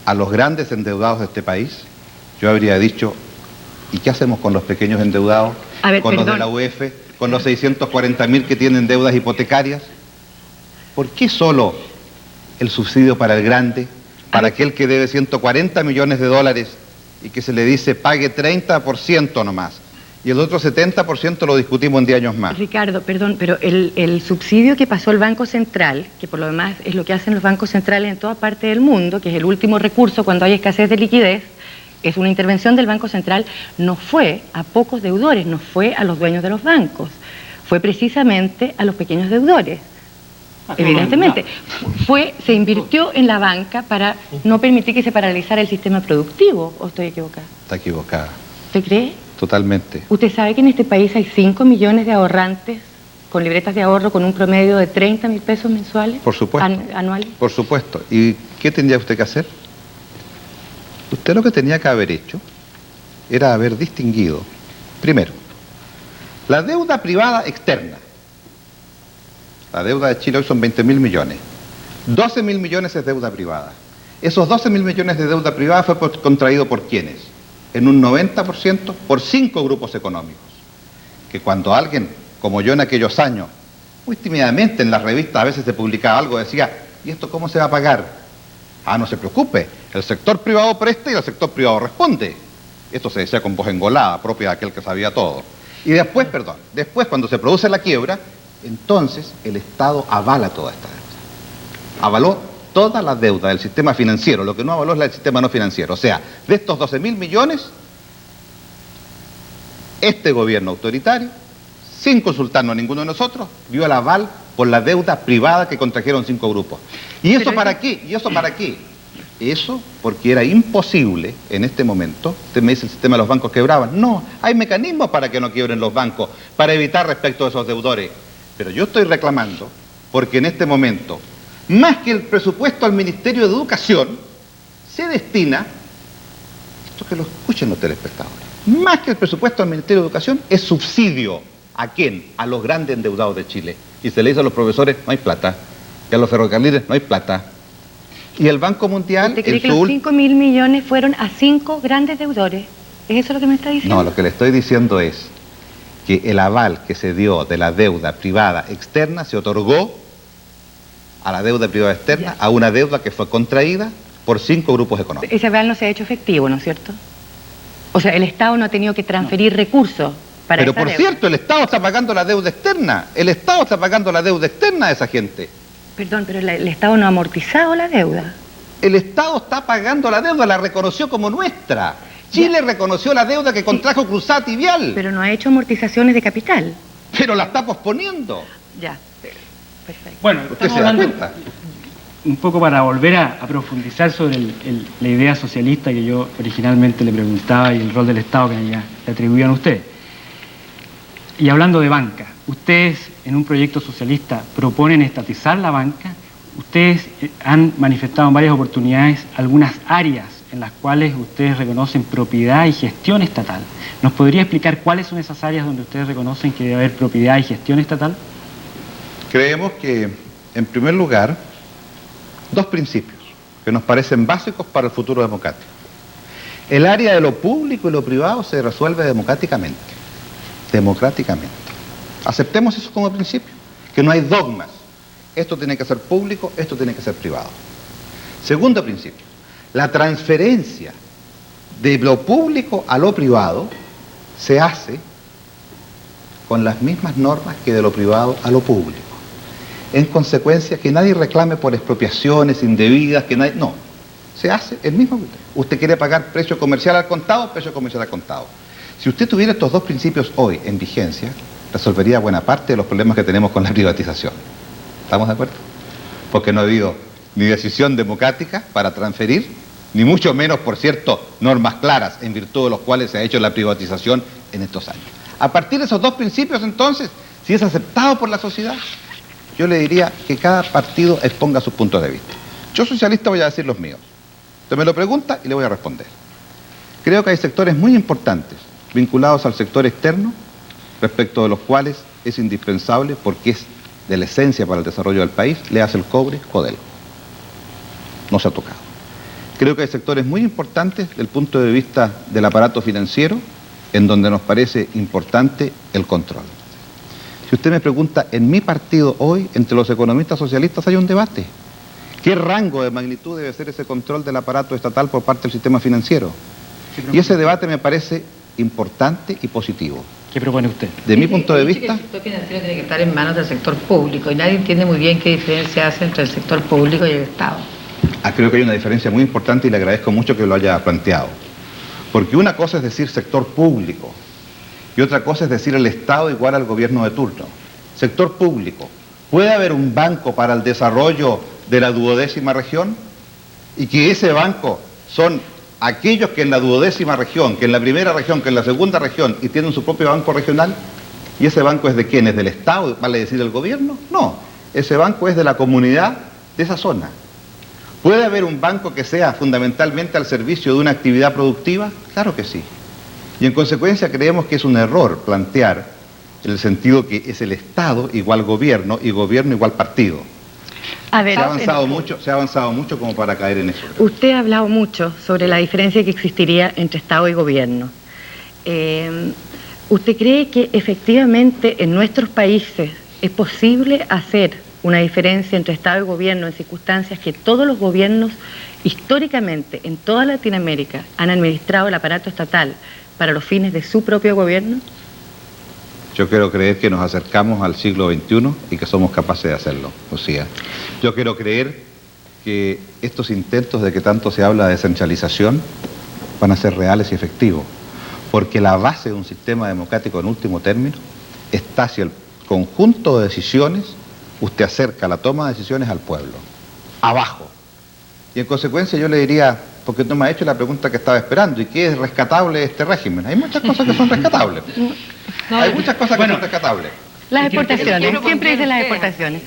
a los grandes endeudados de este país, yo habría dicho, ¿y qué hacemos con los pequeños endeudados? A ver, con los de perdón. la UEF, con los 640.000 que tienen deudas hipotecarias. ¿Por qué solo el subsidio para el grande, para aquel que debe 140 millones de dólares y que se le dice pague 30% nomás? Y el otro 70% lo discutimos en 10 años más. Ricardo, perdón, pero el subsidio que pasó el Banco Central, que por lo demás es lo que hacen los bancos centrales en toda parte del mundo, que es el último recurso cuando hay escasez de liquidez, es una intervención del Banco Central, no fue a pocos deudores, no fue a los dueños de los bancos, fue precisamente a los pequeños deudores. Evidentemente, se invirtió en la banca para no permitir que se paralizara el sistema productivo, ¿o estoy equivocada? Está equivocada, ¿Usted cree? totalmente. ¿Usted sabe que en este país hay 5 millones de ahorrantes con libretas de ahorro con un promedio de 30.000 pesos mensuales? Por supuesto. Anuales. Por supuesto. ¿Y qué tendría usted que hacer? Usted lo que tenía que haber hecho era haber distinguido, primero, La deuda privada externa. La deuda de Chile hoy son 20.000 millones. 12.000 millones es deuda privada. Esos 12.000 millones de deuda privada fue contraído por ¿quiénes? En un 90% por 5 grupos económicos. Que cuando alguien, como yo en aquellos años, muy tímidamente en las revistas a veces se publicaba algo, decía, ¿y esto cómo se va a pagar? Ah, no se preocupe, el sector privado presta y el sector privado responde. Esto se decía con voz engolada, propia de aquel que sabía todo. Y después, después cuando se produce la quiebra, entonces el Estado avala toda esta deuda. Avaló toda la deuda del sistema financiero, lo que no avaló es la del sistema no financiero. O sea, de estos 12.000 millones, este gobierno autoritario, sin consultarnos a ninguno de nosotros, dio el aval por la deuda privada que contrajeron 5 grupos. ¿Y eso para qué? ¿Y eso para qué? Eso porque era imposible en este momento. Usted me dice el sistema de los bancos quebraban. No, hay mecanismos para que no quiebren los bancos, para evitar respecto a esos deudores. Pero yo estoy reclamando porque en este momento, más que el presupuesto al Ministerio de Educación, se destina, esto que lo escuchen los telespectadores, más que el presupuesto al Ministerio de Educación, es subsidio. ¿A quién? A los grandes endeudados de Chile. Y se le dice a los profesores, no hay plata. Y a los ferrocarriles, no hay plata. Y el Banco Mundial... ¿Usted cree que los 5.000 millones fueron a 5 grandes deudores? ¿Es eso lo que me está diciendo? No, lo que le estoy diciendo es que el aval que se dio de la deuda privada externa se otorgó a la deuda privada externa, a una deuda que fue contraída por 5 grupos económicos. Ese aval no se ha hecho efectivo, ¿no es cierto? O sea, el Estado no ha tenido que transferir recursos para Pero esa por deuda. cierto, el Estado está pagando la deuda externa. El Estado está pagando la deuda externa a esa gente. Perdón, pero el Estado no ha amortizado la deuda. El Estado está pagando la deuda, la reconoció como nuestra. Chile reconoció la deuda que contrajo Cruzat y Vial, Pero no ha hecho amortizaciones de capital. pero la está posponiendo. Ya, perfecto. Bueno, ¿Usted estamos se da hablando cuenta? un poco para volver a profundizar sobre la idea socialista que yo originalmente le preguntaba y el rol del Estado que ya le atribuían a usted. Y hablando de banca, ustedes en un proyecto socialista proponen estatizar la banca. Ustedes han manifestado en varias oportunidades algunas áreas en las cuales ustedes reconocen propiedad y gestión estatal. ¿Nos podría explicar cuáles son esas áreas donde ustedes reconocen que debe haber propiedad y gestión estatal? Creemos que, en primer lugar, 2 principios que nos parecen básicos para el futuro democrático. El área de lo público y lo privado se resuelve democráticamente. Democráticamente. Aceptemos eso como principio, que no hay dogmas. Esto tiene que ser público, esto tiene que ser privado. Segundo principio, la transferencia de lo público a lo privado se hace con las mismas normas que de lo privado a lo público. En consecuencia, que nadie reclame por expropiaciones indebidas, que nadie... No, se hace el mismo. Usted quiere pagar precio comercial al contado, precio comercial al contado. Si usted tuviera estos 2 principios hoy en vigencia, resolvería buena parte de los problemas que tenemos con la privatización. ¿Estamos de acuerdo? Porque no ha habido ni decisión democrática para transferir, ni mucho menos, por cierto, normas claras en virtud de los cuales se ha hecho la privatización en estos años. A partir de esos 2 principios, entonces, si es aceptado por la sociedad, yo le diría que cada partido exponga sus puntos de vista. Yo socialista voy a decir los míos. Usted me lo pregunta y le voy a responder. Creo que hay sectores muy importantes vinculados al sector externo, respecto de los cuales es indispensable, porque es de la esencia para el desarrollo del país, le hace el cobre Codelco. No se ha tocado. Creo que hay sectores muy importantes desde el punto de vista del aparato financiero, en donde nos parece importante el control. Si usted me pregunta, en mi partido hoy, entre los economistas socialistas hay un debate. ¿Qué rango de magnitud debe ser ese control del aparato estatal por parte del sistema financiero? Y ese debate me parece importante y positivo. ¿Qué propone usted? De mi punto de vista... El sector financiero tiene que estar en manos del sector público y nadie entiende muy bien qué diferencia hace entre el sector público y el Estado. Creo que hay una diferencia muy importante y le agradezco mucho que lo haya planteado. Porque una cosa es decir sector público y otra cosa es decir el Estado igual al gobierno de turno. Sector público. ¿Puede haber un banco para el desarrollo de la 12ª región? Y que ese banco son aquellos que en la 12ª región, que en la primera región, que en la segunda región y tienen su propio banco regional. ¿Y ese banco es de quién? ¿Es del Estado? ¿Vale decir el gobierno? No. Ese banco es de la comunidad de esa zona. ¿Puede haber un banco que sea fundamentalmente al servicio de una actividad productiva? Claro que sí. Y en consecuencia creemos que es un error plantear en el sentido que es el Estado igual gobierno y gobierno igual partido. A ver, Se ha avanzado mucho como para caer en eso. usted ha hablado mucho sobre la diferencia que existiría entre Estado y gobierno. ¿Usted cree que efectivamente en nuestros países es posible hacer una diferencia entre Estado y gobierno en circunstancias que todos los gobiernos históricamente en toda Latinoamérica han administrado el aparato estatal para los fines de su propio gobierno? Yo quiero creer que nos acercamos al siglo XXI y que somos capaces de hacerlo, Lucía. Yo quiero creer que estos intentos de que tanto se habla de descentralización van a ser reales y efectivos, porque la base de un sistema democrático en último término está si el conjunto de decisiones usted acerca la toma de decisiones al pueblo, abajo. Y en consecuencia yo le diría, porque no me ha hecho la pregunta que estaba esperando, ¿y qué es rescatable de este régimen? Hay muchas cosas que son rescatables. Hay muchas cosas que son rescatables. Las exportaciones, siempre dicen las exportaciones.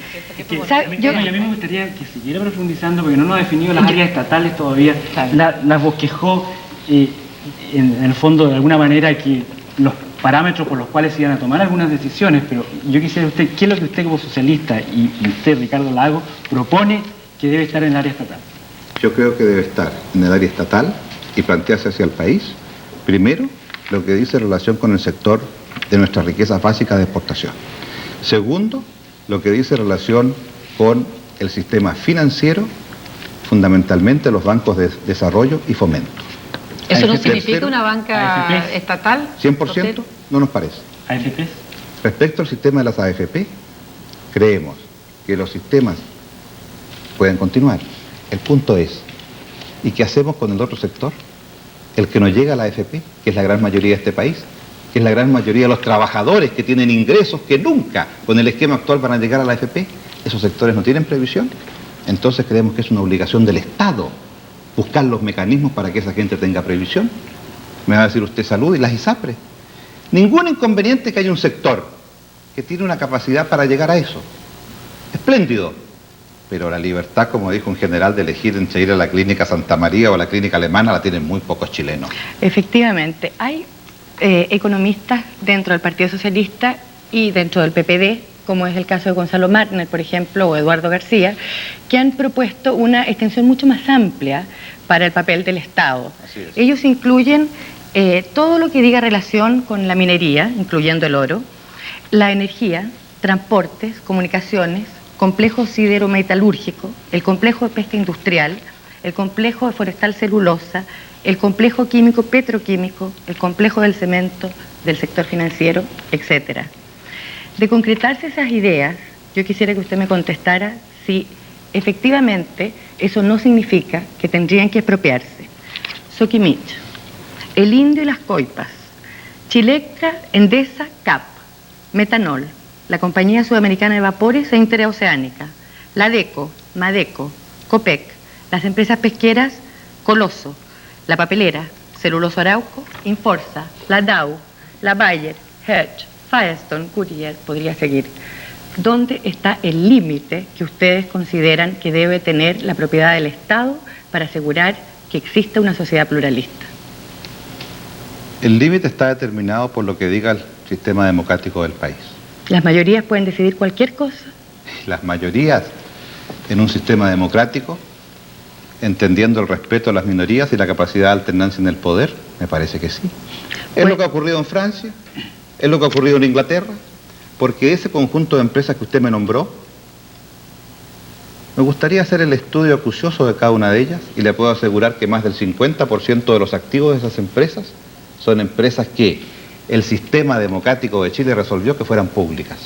¿Sabe? A mí me gustaría que siguiera profundizando, porque no nos ha definido las áreas estatales todavía, las bosquejó en el fondo de alguna manera que los parámetros por los cuales se iban a tomar algunas decisiones, pero yo quisiera usted, ¿qué es lo que usted como socialista y usted, Ricardo Lagos, propone que debe estar en el área estatal? Yo creo que debe estar en el área estatal y plantearse hacia el país, primero, lo que dice en relación con el sector de nuestras riquezas básicas de exportación. Segundo, lo que dice en relación con el sistema financiero, fundamentalmente los bancos de desarrollo y fomento. ¿Eso no AFP, significa una banca AFP, estatal? 100% no nos parece. ¿AFP? Respecto al sistema de las AFP, creemos que los sistemas pueden continuar. El punto es, ¿y qué hacemos con el otro sector? El que no llega a la AFP, que es la gran mayoría de este país, que es la gran mayoría de los trabajadores que tienen ingresos que nunca con el esquema actual van a llegar a la AFP, esos sectores no tienen previsión. Entonces creemos que es una obligación del Estado buscar los mecanismos para que esa gente tenga previsión. Me va a decir usted salud y las ISAPRES. Ningún inconveniente que haya un sector que tiene una capacidad para llegar a eso. Espléndido. Pero la libertad, como dijo un general, de elegir entre ir a la clínica Santa María o a la clínica alemana la tienen muy pocos chilenos. Efectivamente, hay economistas dentro del Partido Socialista y dentro del PPD, como es el caso de Gonzalo Martner, por ejemplo, o Eduardo García, que han propuesto una extensión mucho más amplia para el papel del Estado. Así es. Ellos incluyen todo lo que diga relación con la minería, incluyendo el oro, la energía, transportes, comunicaciones, complejo sidero-metalúrgico, el complejo de pesca industrial, el complejo de forestal celulosa, el complejo químico petroquímico, el complejo del cemento, del sector financiero, etc. De concretarse esas ideas, yo quisiera que usted me contestara si efectivamente eso no significa que tendrían que expropiarse Soquimich, el Indio y las Coipas, Chilectra, Endesa, CAP, Metanol, la Compañía Sudamericana de Vapores e Interoceánica, la DECO, Madeco, COPEC, las empresas pesqueras Coloso, la papelera, Celuloso Arauco, Inforsa, la Dow, la Bayer, Hertz, Firestone, Goodyear, podría seguir. ¿Dónde está el límite que ustedes consideran que debe tener la propiedad del Estado para asegurar que exista una sociedad pluralista? El límite está determinado por lo que diga el sistema democrático del país. ¿Las mayorías pueden decidir cualquier cosa? Las mayorías en un sistema democrático, entendiendo el respeto a las minorías y la capacidad de alternancia en el poder, me parece que sí. Es lo que ha ocurrido en Francia, es lo que ha ocurrido en Inglaterra, porque ese conjunto de empresas que usted me nombró, me gustaría hacer el estudio acucioso de cada una de ellas y le puedo asegurar que más del 50% de los activos de esas empresas son empresas que el sistema democrático de Chile resolvió que fueran públicas.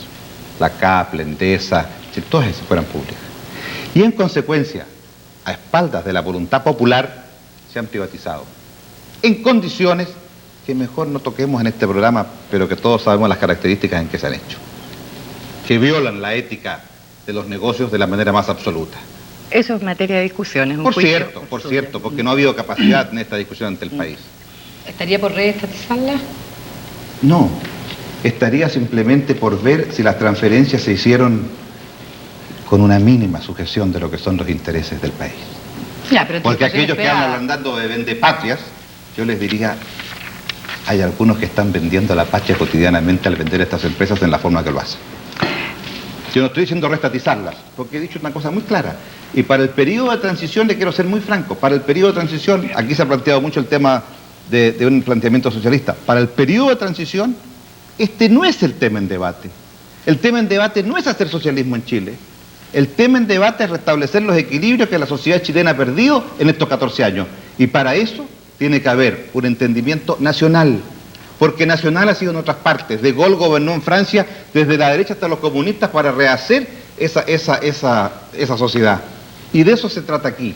La CAP, la Endesa, todas esas fueran públicas. Y en consecuencia, a espaldas de la voluntad popular, se han privatizado. En condiciones que mejor no toquemos en este programa, pero que todos sabemos las características en que se han hecho. Que violan la ética de los negocios de la manera más absoluta. Eso es materia de discusión. Es un Por juicio. cierto, porque no ha habido capacidad en esta discusión ante el país. ¿Estaría por reestatizarla? No, estaría simplemente por ver si las transferencias se hicieron con una mínima sujeción de lo que son los intereses del país. Ya, pero Porque aquellos que andan andando de vendepatrias, yo les diría, hay algunos que están vendiendo la patria cotidianamente al vender estas empresas en la forma que lo hacen. Yo no estoy diciendo restatizarlas, porque he dicho una cosa muy clara. Y para el periodo de transición, le quiero ser muy franco, para el periodo de transición, aquí se ha planteado mucho el tema de un planteamiento socialista, para el periodo de transición, este no es el tema en debate. El tema en debate no es hacer socialismo en Chile. El tema en debate es restablecer los equilibrios que la sociedad chilena ha perdido en estos 14 años. Y para eso tiene que haber un entendimiento nacional. Porque nacional ha sido en otras partes. De Gaulle gobernó en Francia desde la derecha hasta los comunistas para rehacer esa sociedad. Y de eso se trata aquí.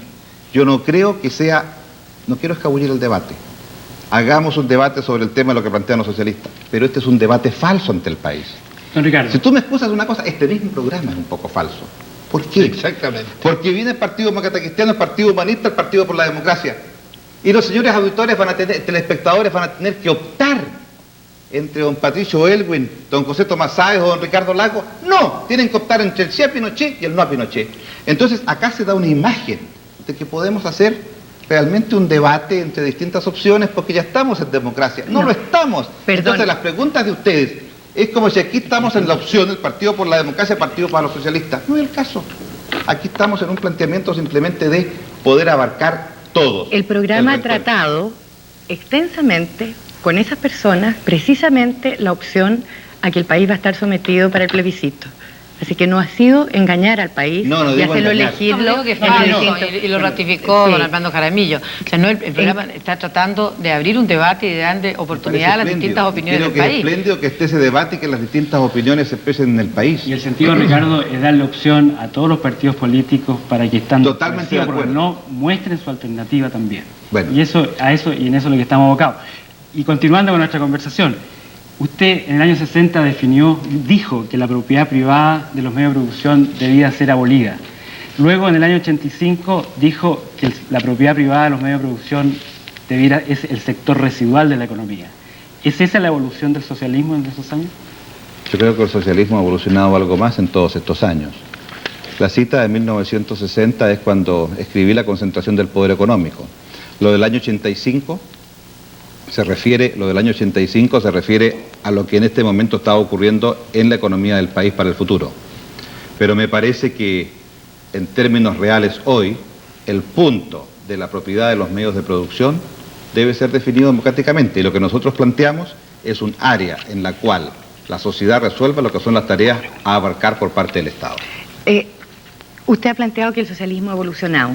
Yo no creo que sea, no quiero escabullir el debate. Hagamos un debate sobre el tema de lo que plantean los socialistas. Pero este es un debate falso ante el país. Don Ricardo. Si tú me excusas una cosa, este mismo programa es un poco falso. ¿Por qué? Exactamente. Porque viene el Partido Demócrata Cristiano, el Partido Humanista, el Partido por la Democracia. Y los señores auditores van a tener, telespectadores van a tener que optar entre don Patricio Elwin, don José Tomás Sáez o don Ricardo Lagos. No, tienen que optar entre el sí a Pinochet y el no a Pinochet. Entonces acá se da una imagen de que podemos hacer realmente un debate entre distintas opciones porque ya estamos en democracia. No, lo estamos. Perdón. Entonces las preguntas de ustedes es como si aquí estamos en la opción del Partido por la Democracia, Partido para los Socialistas. No es el caso. Aquí estamos en un planteamiento simplemente de poder abarcar todos. El programa ha tratado extensamente con esas personas precisamente la opción a que el país va a estar sometido para el plebiscito. Así que no ha sido engañar al país No, no y digo hacerlo engañar. elegirlo. No, digo que fue entre falso, distintos- y lo ratificó Sí. don Armando Jaramillo. O sea, no, el programa está tratando de abrir un debate y de darle oportunidad a las distintas opiniones Creo del que es país. espléndido que esté ese debate y que las distintas opiniones se expresen en el país. Y el sentido, Ricardo, es darle opción a todos los partidos políticos para que están Totalmente de acuerdo. no muestren su alternativa también. Bueno. Y en eso es lo que estamos abocados. Y continuando con nuestra conversación, usted en el año 60 dijo que la propiedad privada de los medios de producción debía ser abolida. Luego, en el año 85, dijo que la propiedad privada de los medios de producción es el sector residual de la economía. ¿Es esa la evolución del socialismo en esos años? Yo creo que el socialismo ha evolucionado algo más en todos estos años. La cita de 1960 es cuando escribí La concentración del poder económico. Lo del año 85 se refiere a lo que en este momento está ocurriendo en la economía del país para el futuro. Pero me parece que en términos reales hoy, el punto de la propiedad de los medios de producción debe ser definido democráticamente. Y lo que nosotros planteamos es un área en la cual la sociedad resuelva lo que son las tareas a abarcar por parte del Estado. Usted ha planteado que el socialismo ha evolucionado.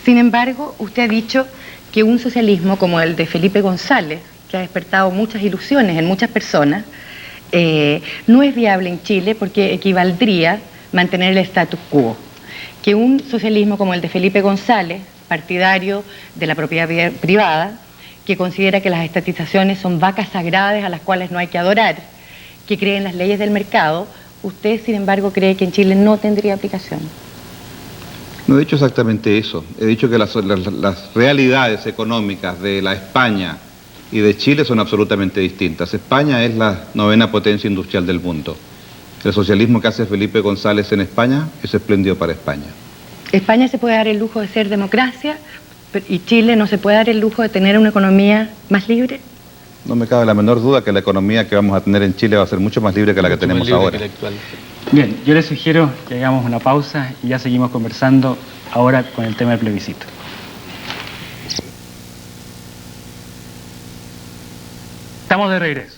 Sin embargo, usted ha dicho que un socialismo como el de Felipe González, que ha despertado muchas ilusiones en muchas personas, no es viable en Chile porque equivaldría mantener el status quo. Que un socialismo como el de Felipe González, partidario de la propiedad privada, que considera que las estatizaciones son vacas sagradas a las cuales no hay que adorar, que cree en las leyes del mercado, usted, sin embargo, cree que en Chile no tendría aplicación. No he dicho exactamente eso. He dicho que las realidades económicas de la España y de Chile son absolutamente distintas. España es la 9ª potencia industrial del mundo. El socialismo que hace Felipe González en España es espléndido para España. España se puede dar el lujo de ser democracia y Chile no se puede dar el lujo de tener una economía más libre. No me cabe la menor duda que la economía que vamos a tener en Chile va a ser mucho más libre que la que tenemos ahora. Bien, yo les sugiero que hagamos una pausa y ya seguimos conversando ahora con el tema del plebiscito. Estamos de regreso.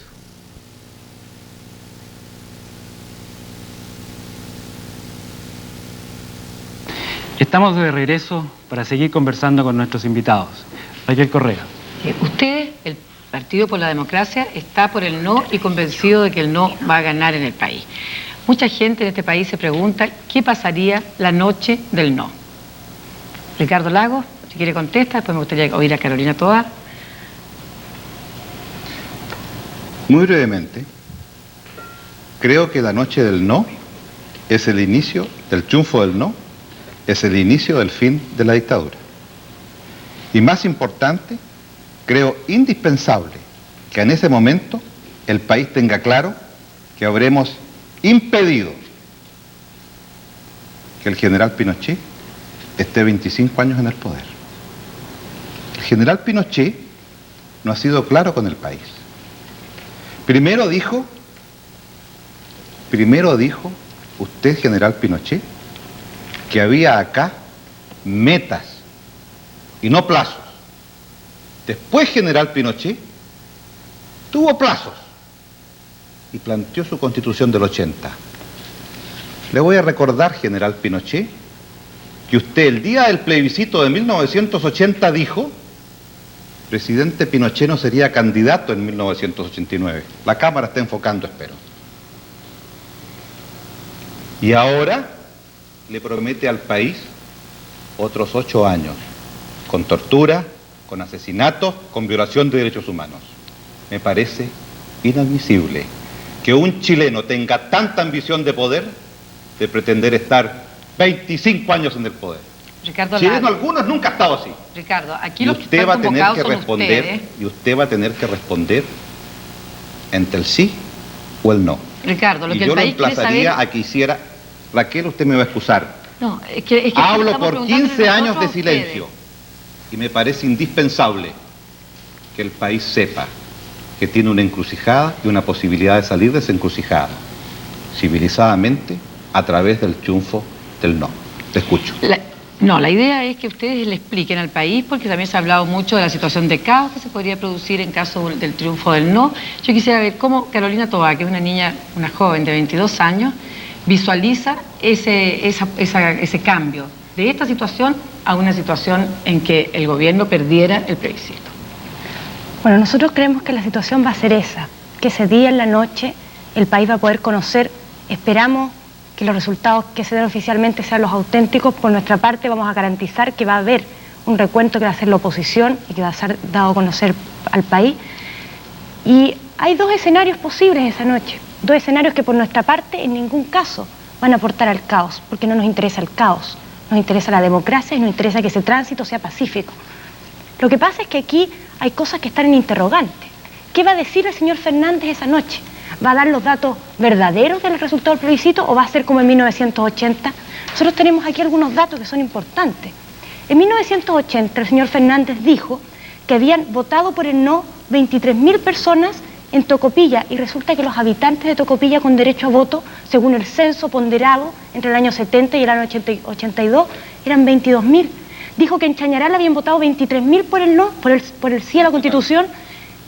Estamos de regreso para seguir conversando con nuestros invitados. Raquel Correa. Usted, el Partido por la Democracia, está por el no y convencido de que el no va a ganar en el país. Mucha gente en este país se pregunta qué pasaría la noche del no. Ricardo Lagos, si quiere contesta, después me gustaría oír a Carolina Toá. Muy brevemente, creo que la noche del no es el inicio del triunfo del no, es el inicio del fin de la dictadura. Y más importante, creo indispensable que en ese momento el país tenga claro que habremos impedido que el general Pinochet esté 25 años en el poder. El general Pinochet no ha sido claro con el país. Primero dijo usted, general Pinochet, que había acá metas y no plazos. Después, general Pinochet tuvo plazos y planteó su Constitución del 80. Le voy a recordar, general Pinochet, que usted el día del plebiscito de 1980 dijo: presidente Pinochet no sería candidato en 1989. La Cámara está enfocando, espero. Y ahora le promete al país otros 8 años, con tortura, con asesinatos, con violación de derechos humanos. Me parece inadmisible que un chileno tenga tanta ambición de poder, de pretender estar 25 años en el poder. Ricardo Chileno, Lagos. algunos nunca ha estado así. Ricardo, aquí Y los que usted están va a tener convocados que son responder, ustedes. y usted va a tener que responder entre el sí o el no. Ricardo, lo Y que yo el lo país quiere emplazaría saber... a que hiciera... Raquel, usted me va a excusar. No, es que Hablo estamos por preguntándole 15 años nosotros de a ustedes. silencio y me parece indispensable que el país sepa que tiene una encrucijada y una posibilidad de salir de esa encrucijada civilizadamente a través del triunfo del no. Te escucho. La idea es que ustedes le expliquen al país, porque también se ha hablado mucho de la situación de caos que se podría producir en caso del triunfo del no. Yo quisiera ver cómo Carolina Toá, que es una niña, una joven de 22 años, visualiza ese cambio de esta situación a una situación en que el gobierno perdiera el plebiscito. Bueno, nosotros creemos que la situación va a ser esa, que ese día en la noche el país va a poder conocer, esperamos que los resultados que se den oficialmente sean los auténticos. Por nuestra parte vamos a garantizar que va a haber un recuento que va a hacer la oposición y que va a ser dado a conocer al país. Y hay 2 escenarios posibles esa noche, 2 escenarios que por nuestra parte en ningún caso van a aportar al caos, porque no nos interesa el caos, nos interesa la democracia y nos interesa que ese tránsito sea pacífico. Lo que pasa es que aquí hay cosas que están en interrogante. ¿Qué va a decir el señor Fernández esa noche? ¿Va a dar los datos verdaderos del resultado del plebiscito o va a ser como en 1980? Nosotros tenemos aquí algunos datos que son importantes. En 1980 el señor Fernández dijo que habían votado por el no 23.000 personas en Tocopilla, y resulta que los habitantes de Tocopilla con derecho a voto, según el censo ponderado entre el año 70 y el año 82, eran 22.000. Dijo que en Chañaral habían votado 23.000 por el no, por el sí a la Constitución,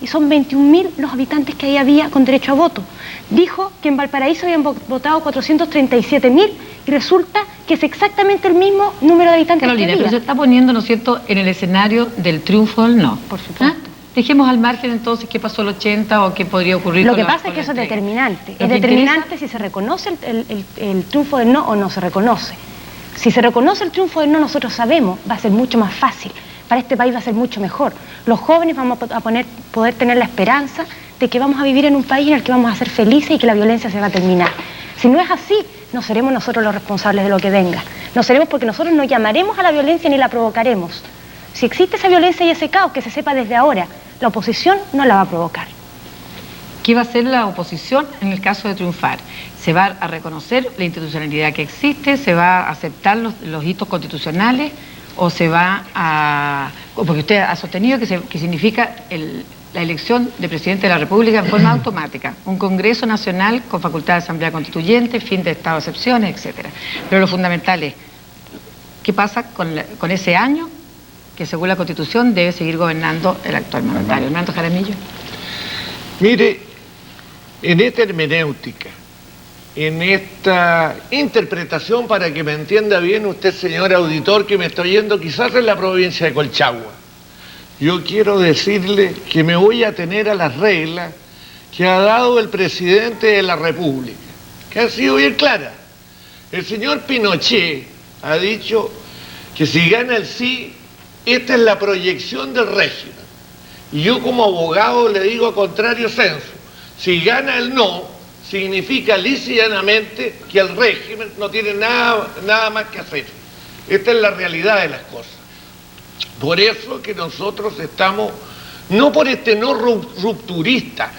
y son 21.000 los habitantes que ahí había con derecho a voto. Dijo que en Valparaíso habían votado 437.000, y resulta que es exactamente el mismo número de habitantes Carolina, que había. pero se está poniendo, ¿no es cierto?, en el escenario del triunfo del no. Por supuesto. Dejemos al margen entonces qué pasó el 80 o qué podría ocurrir. Lo con que la- pasa es con que la eso es entrega. determinante. Lo Es que determinante interesa- si se reconoce el triunfo del no o no se reconoce. Si se reconoce el triunfo del no, nosotros sabemos, va a ser mucho más fácil. Para este país va a ser mucho mejor. Los jóvenes vamos a poder tener la esperanza de que vamos a vivir en un país en el que vamos a ser felices y que la violencia se va a terminar. Si no es así, no seremos nosotros los responsables de lo que venga. No seremos, porque nosotros no llamaremos a la violencia ni la provocaremos. Si existe esa violencia y ese caos, que se sepa desde ahora, la oposición no la va a provocar. ¿Qué va a hacer la oposición en el caso de triunfar? ¿Se va a reconocer la institucionalidad que existe? ¿Se va a aceptar los hitos constitucionales? ¿O se va a...? Porque usted ha sostenido que significa la elección de presidente de la República en forma automática, un Congreso Nacional con facultad de Asamblea Constituyente, fin de estado de excepciones, etcétera. Pero lo fundamental es, ¿qué pasa con ese año que según la Constitución debe seguir gobernando el actual mandatario? Hernando Jaramillo. Mire, en esta hermenéutica, en esta interpretación, para que me entienda bien usted, señor auditor, que me está oyendo quizás en la provincia de Colchagua, yo quiero decirle que me voy a tener a las reglas que ha dado el presidente de la República, que ha sido bien clara. El señor Pinochet ha dicho que si gana el sí, esta es la proyección del régimen. Y yo como abogado le digo a contrario censo, si gana el no, significa lisa y llanamente que el régimen no tiene nada más que hacer. Esta es la realidad de las cosas. Por eso que nosotros estamos, no por este no rupturista,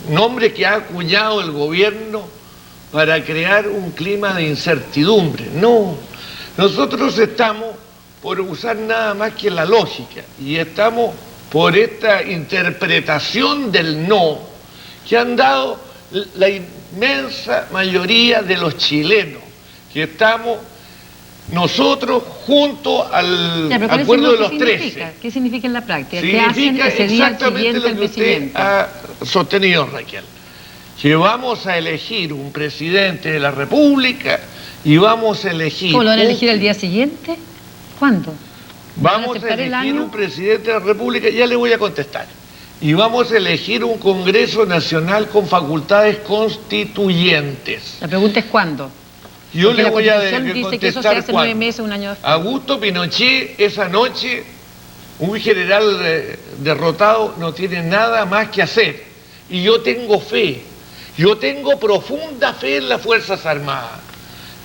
nombre que ha acuñado el gobierno para crear un clima de incertidumbre, no. Nosotros estamos por usar nada más que la lógica y estamos por esta interpretación del no que han dado la inmensa mayoría de los chilenos, que estamos nosotros junto al acuerdo de los 13. ¿Qué significa en la práctica? ¿Qué hacen ese día exactamente siguiente lo que al usted vencimiento? ha sostenido, Raquel. Que vamos a elegir un presidente de la República y vamos a elegir... ¿Cómo lo van a elegir al día siguiente? ¿Cuándo? Vamos a elegir un presidente de la República, ya le voy a contestar. Y vamos a elegir un Congreso Nacional con facultades constituyentes. La pregunta es ¿cuándo? Yo Porque le voy a Constitución dice que eso se hace 9 meses, un año después. Augusto Pinochet, esa noche, un general derrotado, no tiene nada más que hacer. Y yo tengo fe, yo tengo profunda fe en las Fuerzas Armadas.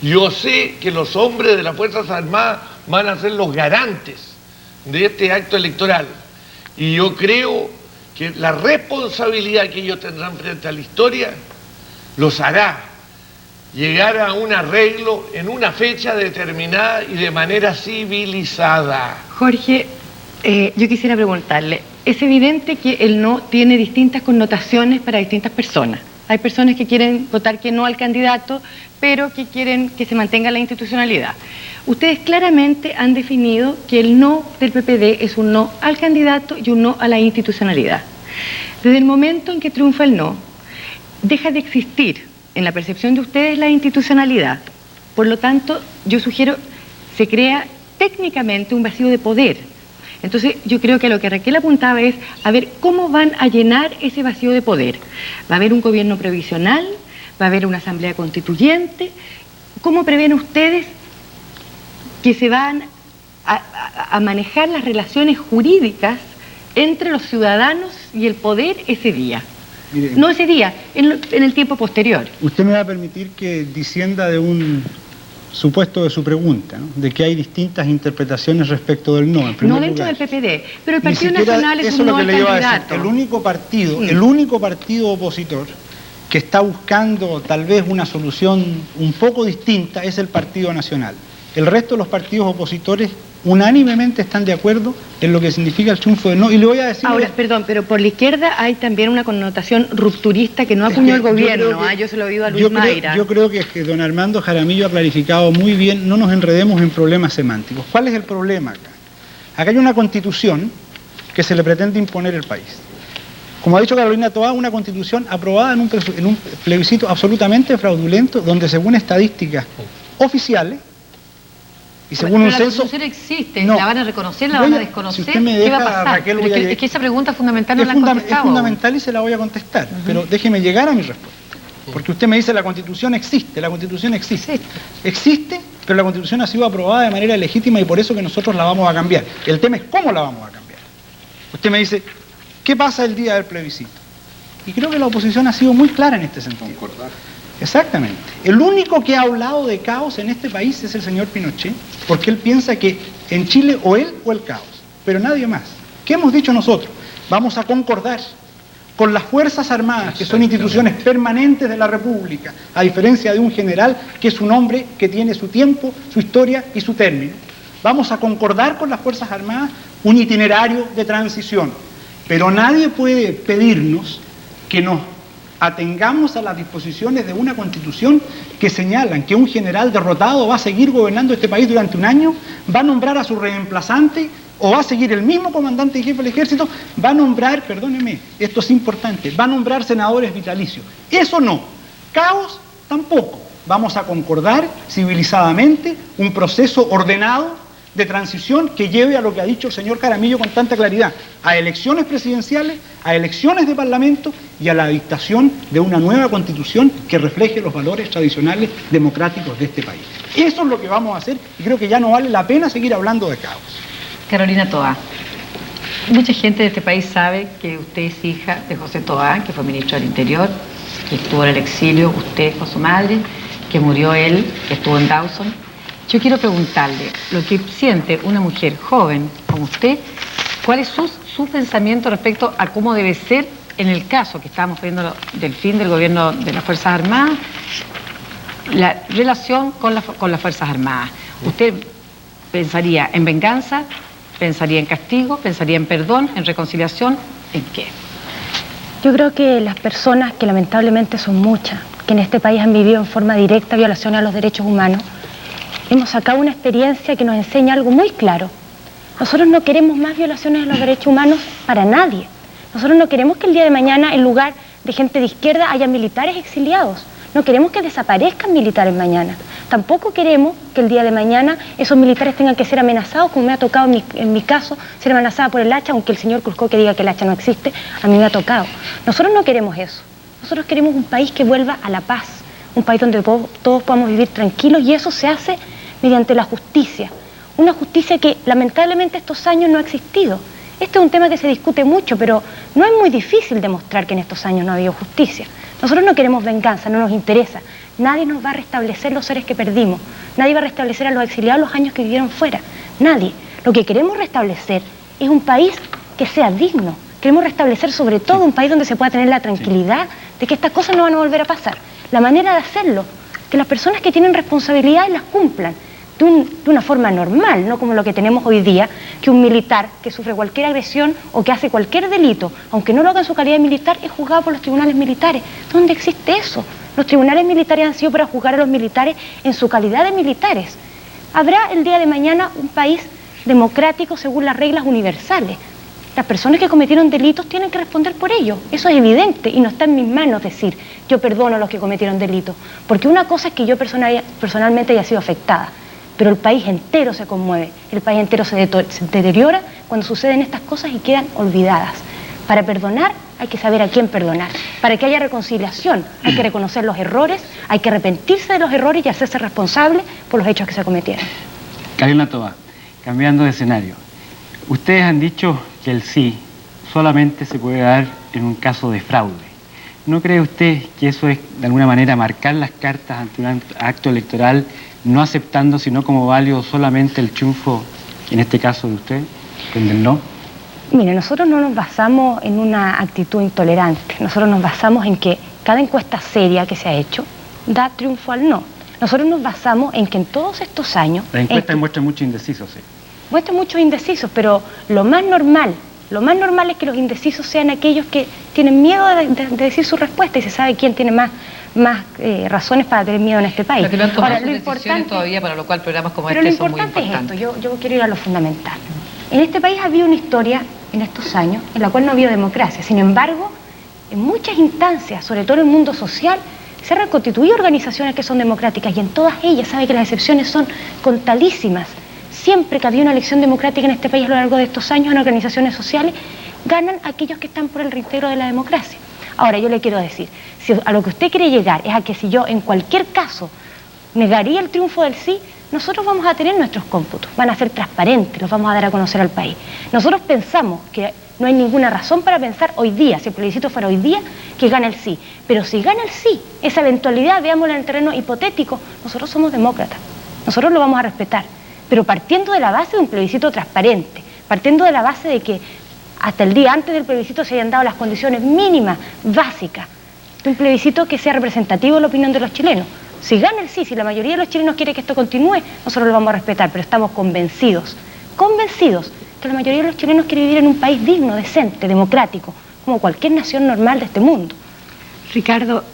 Yo sé que los hombres de las Fuerzas Armadas van a ser los garantes de este acto electoral. Y yo creo que la responsabilidad que ellos tendrán frente a la historia los hará llegar a un arreglo en una fecha determinada y de manera civilizada. Jorge, yo quisiera preguntarle, es evidente que el no tiene distintas connotaciones para distintas personas. Hay personas que quieren votar que no al candidato, pero que quieren que se mantenga la institucionalidad. Ustedes claramente han definido que el no del PPD es un no al candidato y un no a la institucionalidad. Desde el momento en que triunfa el no, deja de existir en la percepción de ustedes la institucionalidad. Por lo tanto, yo sugiero, se crea técnicamente un vacío de poder. Entonces, yo creo que lo que Raquel apuntaba es a ver cómo van a llenar ese vacío de poder. ¿Va a haber un gobierno previsional? ¿Va a haber una asamblea constituyente? ¿Cómo prevén ustedes que se van a manejar las relaciones jurídicas entre los ciudadanos y el poder ese día? Mire, no ese día, en el tiempo posterior. Usted me va a permitir que disienda de un supuesto de su pregunta, ¿no? De que hay distintas interpretaciones respecto del no. No dentro del PPD, pero el Partido Nacional es un no al candidato. El único partido opositor que está buscando tal vez una solución un poco distinta es el Partido Nacional. El resto de los partidos opositores unánimemente están de acuerdo en lo que significa el triunfo del no. Y le voy a decir... Ahora, perdón, pero por la izquierda hay también una connotación rupturista que no acuñó el gobierno. Yo se lo he oído a Luis Mayra. Yo creo que don Armando Jaramillo ha clarificado muy bien, no nos enredemos en problemas semánticos. ¿Cuál es el problema acá? Acá hay una constitución que se le pretende imponer al país. Como ha dicho Carolina Toá, una constitución aprobada en un plebiscito absolutamente fraudulento, donde según estadísticas oficiales, y según un censo... La constitución existe, no, ¿la van a reconocer, la van a desconocer? Si usted me deja, ¿qué va a pasar? Raquel, es que esa pregunta fundamental no la han contestado. Es fundamental y se la voy a contestar, pero déjeme llegar a mi respuesta. Porque usted me dice la constitución existe, la constitución existe. Existe, pero la constitución ha sido aprobada de manera legítima y por eso que nosotros la vamos a cambiar. El tema es cómo la vamos a cambiar. Usted me dice, ¿qué pasa el día del plebiscito? Y creo que la oposición ha sido muy clara en este sentido. Concordar. Exactamente. El único que ha hablado de caos en este país es el señor Pinochet, porque él piensa que en Chile o él o el caos, pero nadie más. ¿Qué hemos dicho nosotros? Vamos a concordar con las Fuerzas Armadas, que son instituciones permanentes de la República, a diferencia de un general que es un hombre que tiene su tiempo, su historia y su término. Vamos a concordar con las Fuerzas Armadas un itinerario de transición, pero nadie puede pedirnos que nos atengamos a las disposiciones de una constitución que señalan que un general derrotado va a seguir gobernando este país durante un año, va a nombrar a su reemplazante o va a seguir el mismo comandante y jefe del ejército, va a nombrar, perdóneme, esto es importante, va a nombrar senadores vitalicios. Eso no. Caos tampoco. Vamos a concordar civilizadamente un proceso ordenado de transición que lleve a lo que ha dicho el señor Jaramillo con tanta claridad, a elecciones presidenciales, a elecciones de parlamento y a la dictación de una nueva constitución que refleje los valores tradicionales democráticos de este país. Eso es lo que vamos a hacer y creo que ya no vale la pena seguir hablando de caos. Carolina Toá, mucha gente de este país sabe que usted es hija de José Toá, que fue ministro del Interior, que estuvo en el exilio, usted con su madre, que murió él, que estuvo en Dawson. Yo quiero preguntarle, lo que siente una mujer joven como usted, ¿cuál es su pensamiento respecto a cómo debe ser, en el caso que estamos viendo del fin del gobierno de las Fuerzas Armadas, la relación con las Fuerzas Armadas? ¿Usted pensaría en venganza, pensaría en castigo, pensaría en perdón, en reconciliación, en qué? Yo creo que las personas, que lamentablemente son muchas, que en este país han vivido en forma directa violaciones a los derechos humanos, hemos sacado una experiencia que nos enseña algo muy claro. Nosotros no queremos más violaciones a los derechos humanos para nadie. Nosotros no queremos que el día de mañana, en lugar de gente de izquierda, haya militares exiliados. No queremos que desaparezcan militares mañana. Tampoco queremos que el día de mañana esos militares tengan que ser amenazados, como me ha tocado en mi caso, ser amenazada por el hacha, aunque el señor Cruzco que diga que el hacha no existe, a mí me ha tocado. Nosotros no queremos eso. Nosotros queremos un país que vuelva a la paz, un país donde todos podamos vivir tranquilos, y eso se hace mediante la justicia. Una justicia que lamentablemente estos años no ha existido. Este es un tema que se discute mucho, pero no es muy difícil demostrar que en estos años no ha habido justicia. Nosotros no queremos venganza, no nos interesa. Nadie nos va a restablecer los seres que perdimos. Nadie va a restablecer a los exiliados los años que vivieron fuera. Nadie. Lo que queremos restablecer es un país que sea digno. Queremos restablecer sobre todo un país donde se pueda tener la tranquilidad de que estas cosas no van a volver a pasar. La manera de hacerlo, que las personas que tienen responsabilidades las cumplan de una forma normal, no como lo que tenemos hoy día, que un militar que sufre cualquier agresión o que hace cualquier delito, aunque no lo haga en su calidad de militar, es juzgado por los tribunales militares. ¿Dónde existe eso? Los tribunales militares han sido para juzgar a los militares en su calidad de militares. Habrá el día de mañana un país democrático según las reglas universales. Las personas que cometieron delitos tienen que responder por ello. Eso es evidente y no está en mis manos decir yo perdono a los que cometieron delitos. Porque una cosa es que yo personalmente haya sido afectada, pero el país entero se conmueve, el país entero se deteriora cuando suceden estas cosas y quedan olvidadas. Para perdonar hay que saber a quién perdonar. Para que haya reconciliación hay que reconocer los errores, hay que arrepentirse de los errores y hacerse responsable por los hechos que se cometieron. Karina Toa, cambiando de escenario. Ustedes han dicho que el sí solamente se puede dar en un caso de fraude. ¿No cree usted que eso es de alguna manera marcar las cartas ante un acto electoral, no aceptando sino como válido solamente el triunfo, en este caso de usted, del no? Mire, nosotros no nos basamos en una actitud intolerante. Nosotros nos basamos en que cada encuesta seria que se ha hecho da triunfo al no. Nosotros nos basamos en que en todos estos años... La encuesta muestra muchos indecisos, sí. Muestra muchos indecisos, pero lo más normal es que los indecisos sean aquellos que tienen miedo de decir su respuesta, y se sabe quién tiene más razones para tener miedo en este país. Pero que no han tomado Ahora, sus decisiones todavía, para lo cual programas como pero este son muy importantes. Pero lo importante es importantes. esto, yo quiero ir a lo fundamental. En este país ha habido una historia en estos años en la cual no ha habido democracia. Sin embargo, en muchas instancias, sobre todo en el mundo social, se han reconstituido organizaciones que son democráticas, y en todas ellas sabe que las excepciones son contadísimas. Siempre que había una elección democrática en este país a lo largo de estos años en organizaciones sociales, ganan aquellos que están por el reintegro de la democracia. Ahora, yo le quiero decir, si a lo que usted quiere llegar es a que si yo en cualquier caso negaría el triunfo del sí, nosotros vamos a tener nuestros cómputos, van a ser transparentes, los vamos a dar a conocer al país. Nosotros pensamos que no hay ninguna razón para pensar hoy día, si el plebiscito fuera hoy día, que gana el sí. Pero si gana el sí, esa eventualidad, veámosla en el terreno hipotético, nosotros somos demócratas, nosotros lo vamos a respetar. Pero partiendo de la base de un plebiscito transparente, partiendo de la base de que hasta el día antes del plebiscito se hayan dado las condiciones mínimas, básicas, de un plebiscito que sea representativo de la opinión de los chilenos. Si gana el sí, si la mayoría de los chilenos quiere que esto continúe, nosotros lo vamos a respetar, pero estamos convencidos que la mayoría de los chilenos quiere vivir en un país digno, decente, democrático, como cualquier nación normal de este mundo. Ricardo,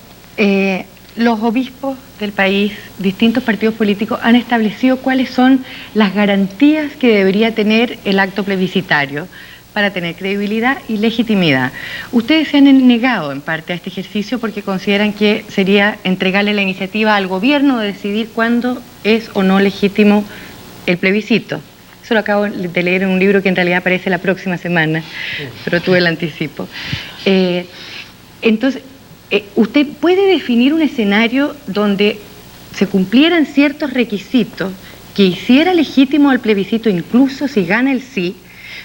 los obispos del país, distintos partidos políticos, han establecido cuáles son las garantías que debería tener el acto plebiscitario para tener credibilidad y legitimidad. Ustedes se han negado en parte a este ejercicio porque consideran que sería entregarle la iniciativa al gobierno de decidir cuándo es o no legítimo el plebiscito. Eso lo acabo de leer en un libro que en realidad aparece la próxima semana, pero tuve el anticipo. Entonces, ¿usted puede definir un escenario donde se cumplieran ciertos requisitos que hiciera legítimo el plebiscito incluso si gana el sí?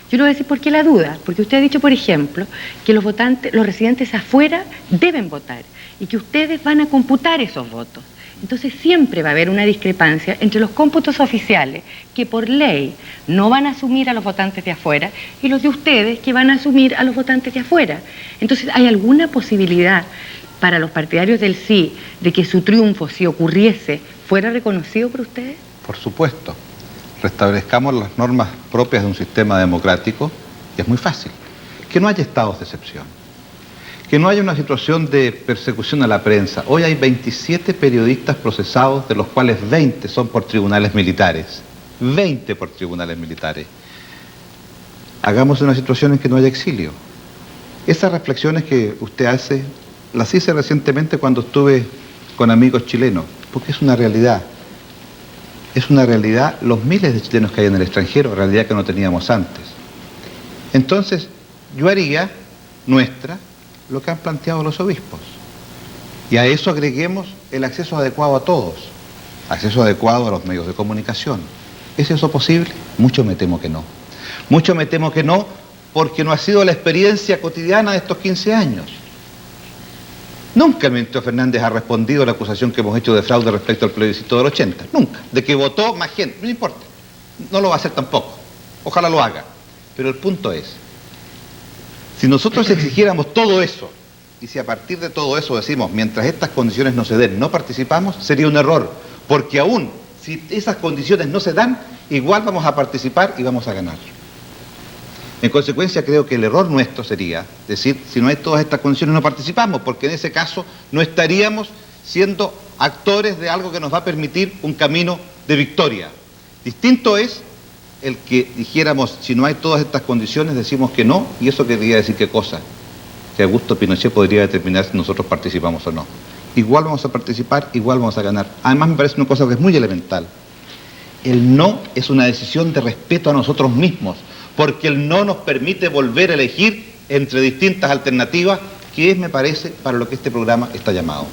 Yo le voy a decir por qué la duda, porque usted ha dicho, por ejemplo, que los votantes, los residentes afuera deben votar y que ustedes van a computar esos votos. Entonces siempre va a haber una discrepancia entre los cómputos oficiales, que por ley no van a asumir a los votantes de afuera, y los de ustedes, que van a asumir a los votantes de afuera. Entonces, ¿hay alguna posibilidad para los partidarios del sí de que su triunfo, si ocurriese, fuera reconocido por ustedes? Por supuesto. Restablezcamos las normas propias de un sistema democrático, y es muy fácil. Que no haya estados de excepción. que no haya una situación de persecución a la prensa. Hoy hay 27 periodistas procesados, de los cuales 20 son por tribunales militares. 20 por tribunales militares. Hagamos una situación en que no haya exilio. Esas reflexiones que usted hace, las hice recientemente cuando estuve con amigos chilenos, porque es una realidad. Es una realidad los miles de chilenos que hay en el extranjero, realidad que no teníamos antes. Entonces, yo haría nuestra lo que han planteado los obispos. Y a eso agreguemos el acceso adecuado a todos, acceso adecuado a los medios de comunicación. ¿Es eso posible? Mucho me temo que no. Mucho me temo que no, porque no ha sido la experiencia cotidiana de estos 15 años. Nunca el ministro Fernández ha respondido a la acusación que hemos hecho de fraude respecto al plebiscito del 80. Nunca. De que votó más gente. No importa. No lo va a hacer tampoco. Ojalá lo haga. Pero el punto es, si nosotros exigiéramos todo eso, y si a partir de todo eso decimos, mientras estas condiciones no se den, no participamos, sería un error. Porque aún si esas condiciones no se dan, igual vamos a participar y vamos a ganar. En consecuencia, creo que el error nuestro sería decir, si no hay todas estas condiciones no participamos, porque en ese caso no estaríamos siendo actores de algo que nos va a permitir un camino de victoria. Distinto es el que dijéramos, si no hay todas estas condiciones, decimos que no, y eso querría decir qué cosa, que Augusto Pinochet podría determinar si nosotros participamos o no. Igual vamos a participar, igual vamos a ganar. Además me parece una cosa que es muy elemental. El no es una decisión de respeto a nosotros mismos, porque el no nos permite volver a elegir entre distintas alternativas, que es, me parece, para lo que este programa está llamado.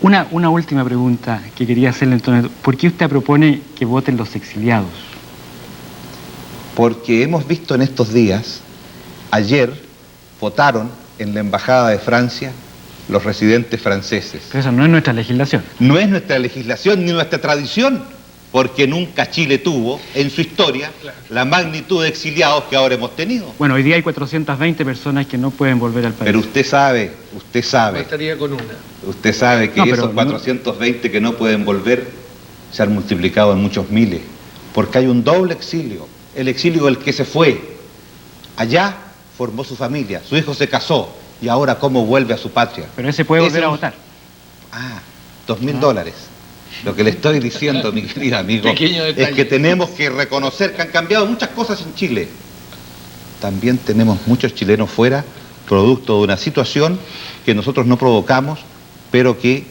Una última pregunta que quería hacerle entonces. ¿Por qué usted propone que voten los exiliados? Porque hemos visto en estos días, ayer votaron en la Embajada de Francia los residentes franceses. Pero eso no es nuestra legislación. No es nuestra legislación ni nuestra tradición, porque nunca Chile tuvo en su historia la magnitud de exiliados que ahora hemos tenido. Bueno, hoy día hay 420 personas que no pueden volver al país. Pero usted sabe. Bastaría con una. Usted sabe que No, pero esos 420 que no pueden volver se han multiplicado en muchos miles, porque hay un doble exilio. El exilio del que se fue. Allá formó su familia, su hijo se casó, y ahora cómo vuelve a su patria. Pero ese puede volver a votar. Ah, $2.000. Lo que le estoy diciendo, mi querido amigo, es que tenemos que reconocer que han cambiado muchas cosas en Chile. También tenemos muchos chilenos fuera, producto de una situación que nosotros no provocamos, pero que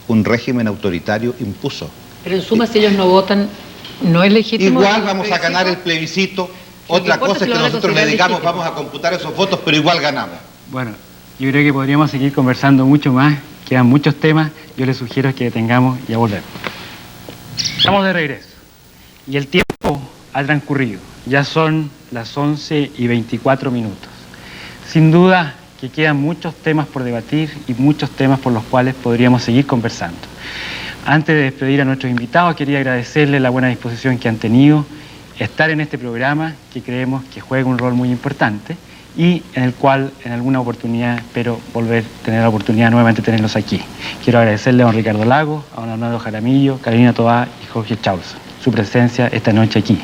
un régimen autoritario impuso. Pero en suma, si ellos no votan, no es legítimo. Igual vamos a ganar el plebiscito. Otra cosa es que nosotros le digamos, vamos a computar esos votos, pero igual ganamos. Bueno, yo creo que podríamos seguir conversando mucho más. Quedan muchos temas, yo les sugiero que detengamos y a volver. Estamos de regreso y el tiempo ha transcurrido. Ya son las 11:24. Sin duda que quedan muchos temas por debatir y muchos temas por los cuales podríamos seguir conversando. Antes de despedir a nuestros invitados, quería agradecerles la buena disposición que han tenido, estar en este programa que creemos que juega un rol muy importante y en el cual en alguna oportunidad espero volver a tener la oportunidad nuevamente de tenerlos aquí. Quiero agradecerle a don Ricardo Lagos, a don Arnaldo Jaramillo, Carolina Toá y Jorge Chaus su presencia esta noche aquí.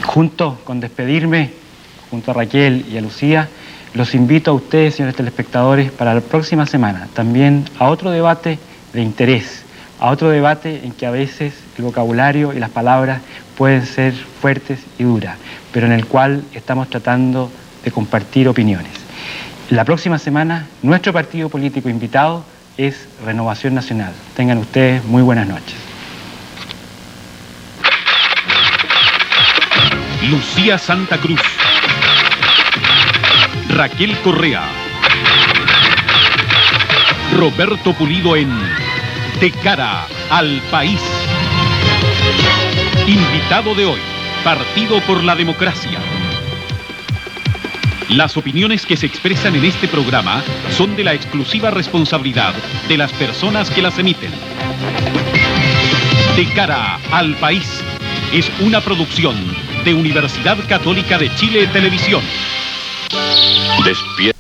Junto con despedirme, junto a Raquel y a Lucía, los invito a ustedes, señores telespectadores, para la próxima semana también a otro debate de interés, a otro debate en que a veces el vocabulario y las palabras pueden ser fuertes y duras, pero en el cual estamos tratando de compartir opiniones. La próxima semana, nuestro partido político invitado es Renovación Nacional. Tengan ustedes muy buenas noches. Lucía Santa Cruz, Raquel Correa, Roberto Pulido en De Cara al País. Invitado de hoy, Partido por la Democracia. Las opiniones que se expresan en este programa son de la exclusiva responsabilidad de las personas que las emiten. De Cara al País es una producción de Universidad Católica de Chile Televisión. Despierta.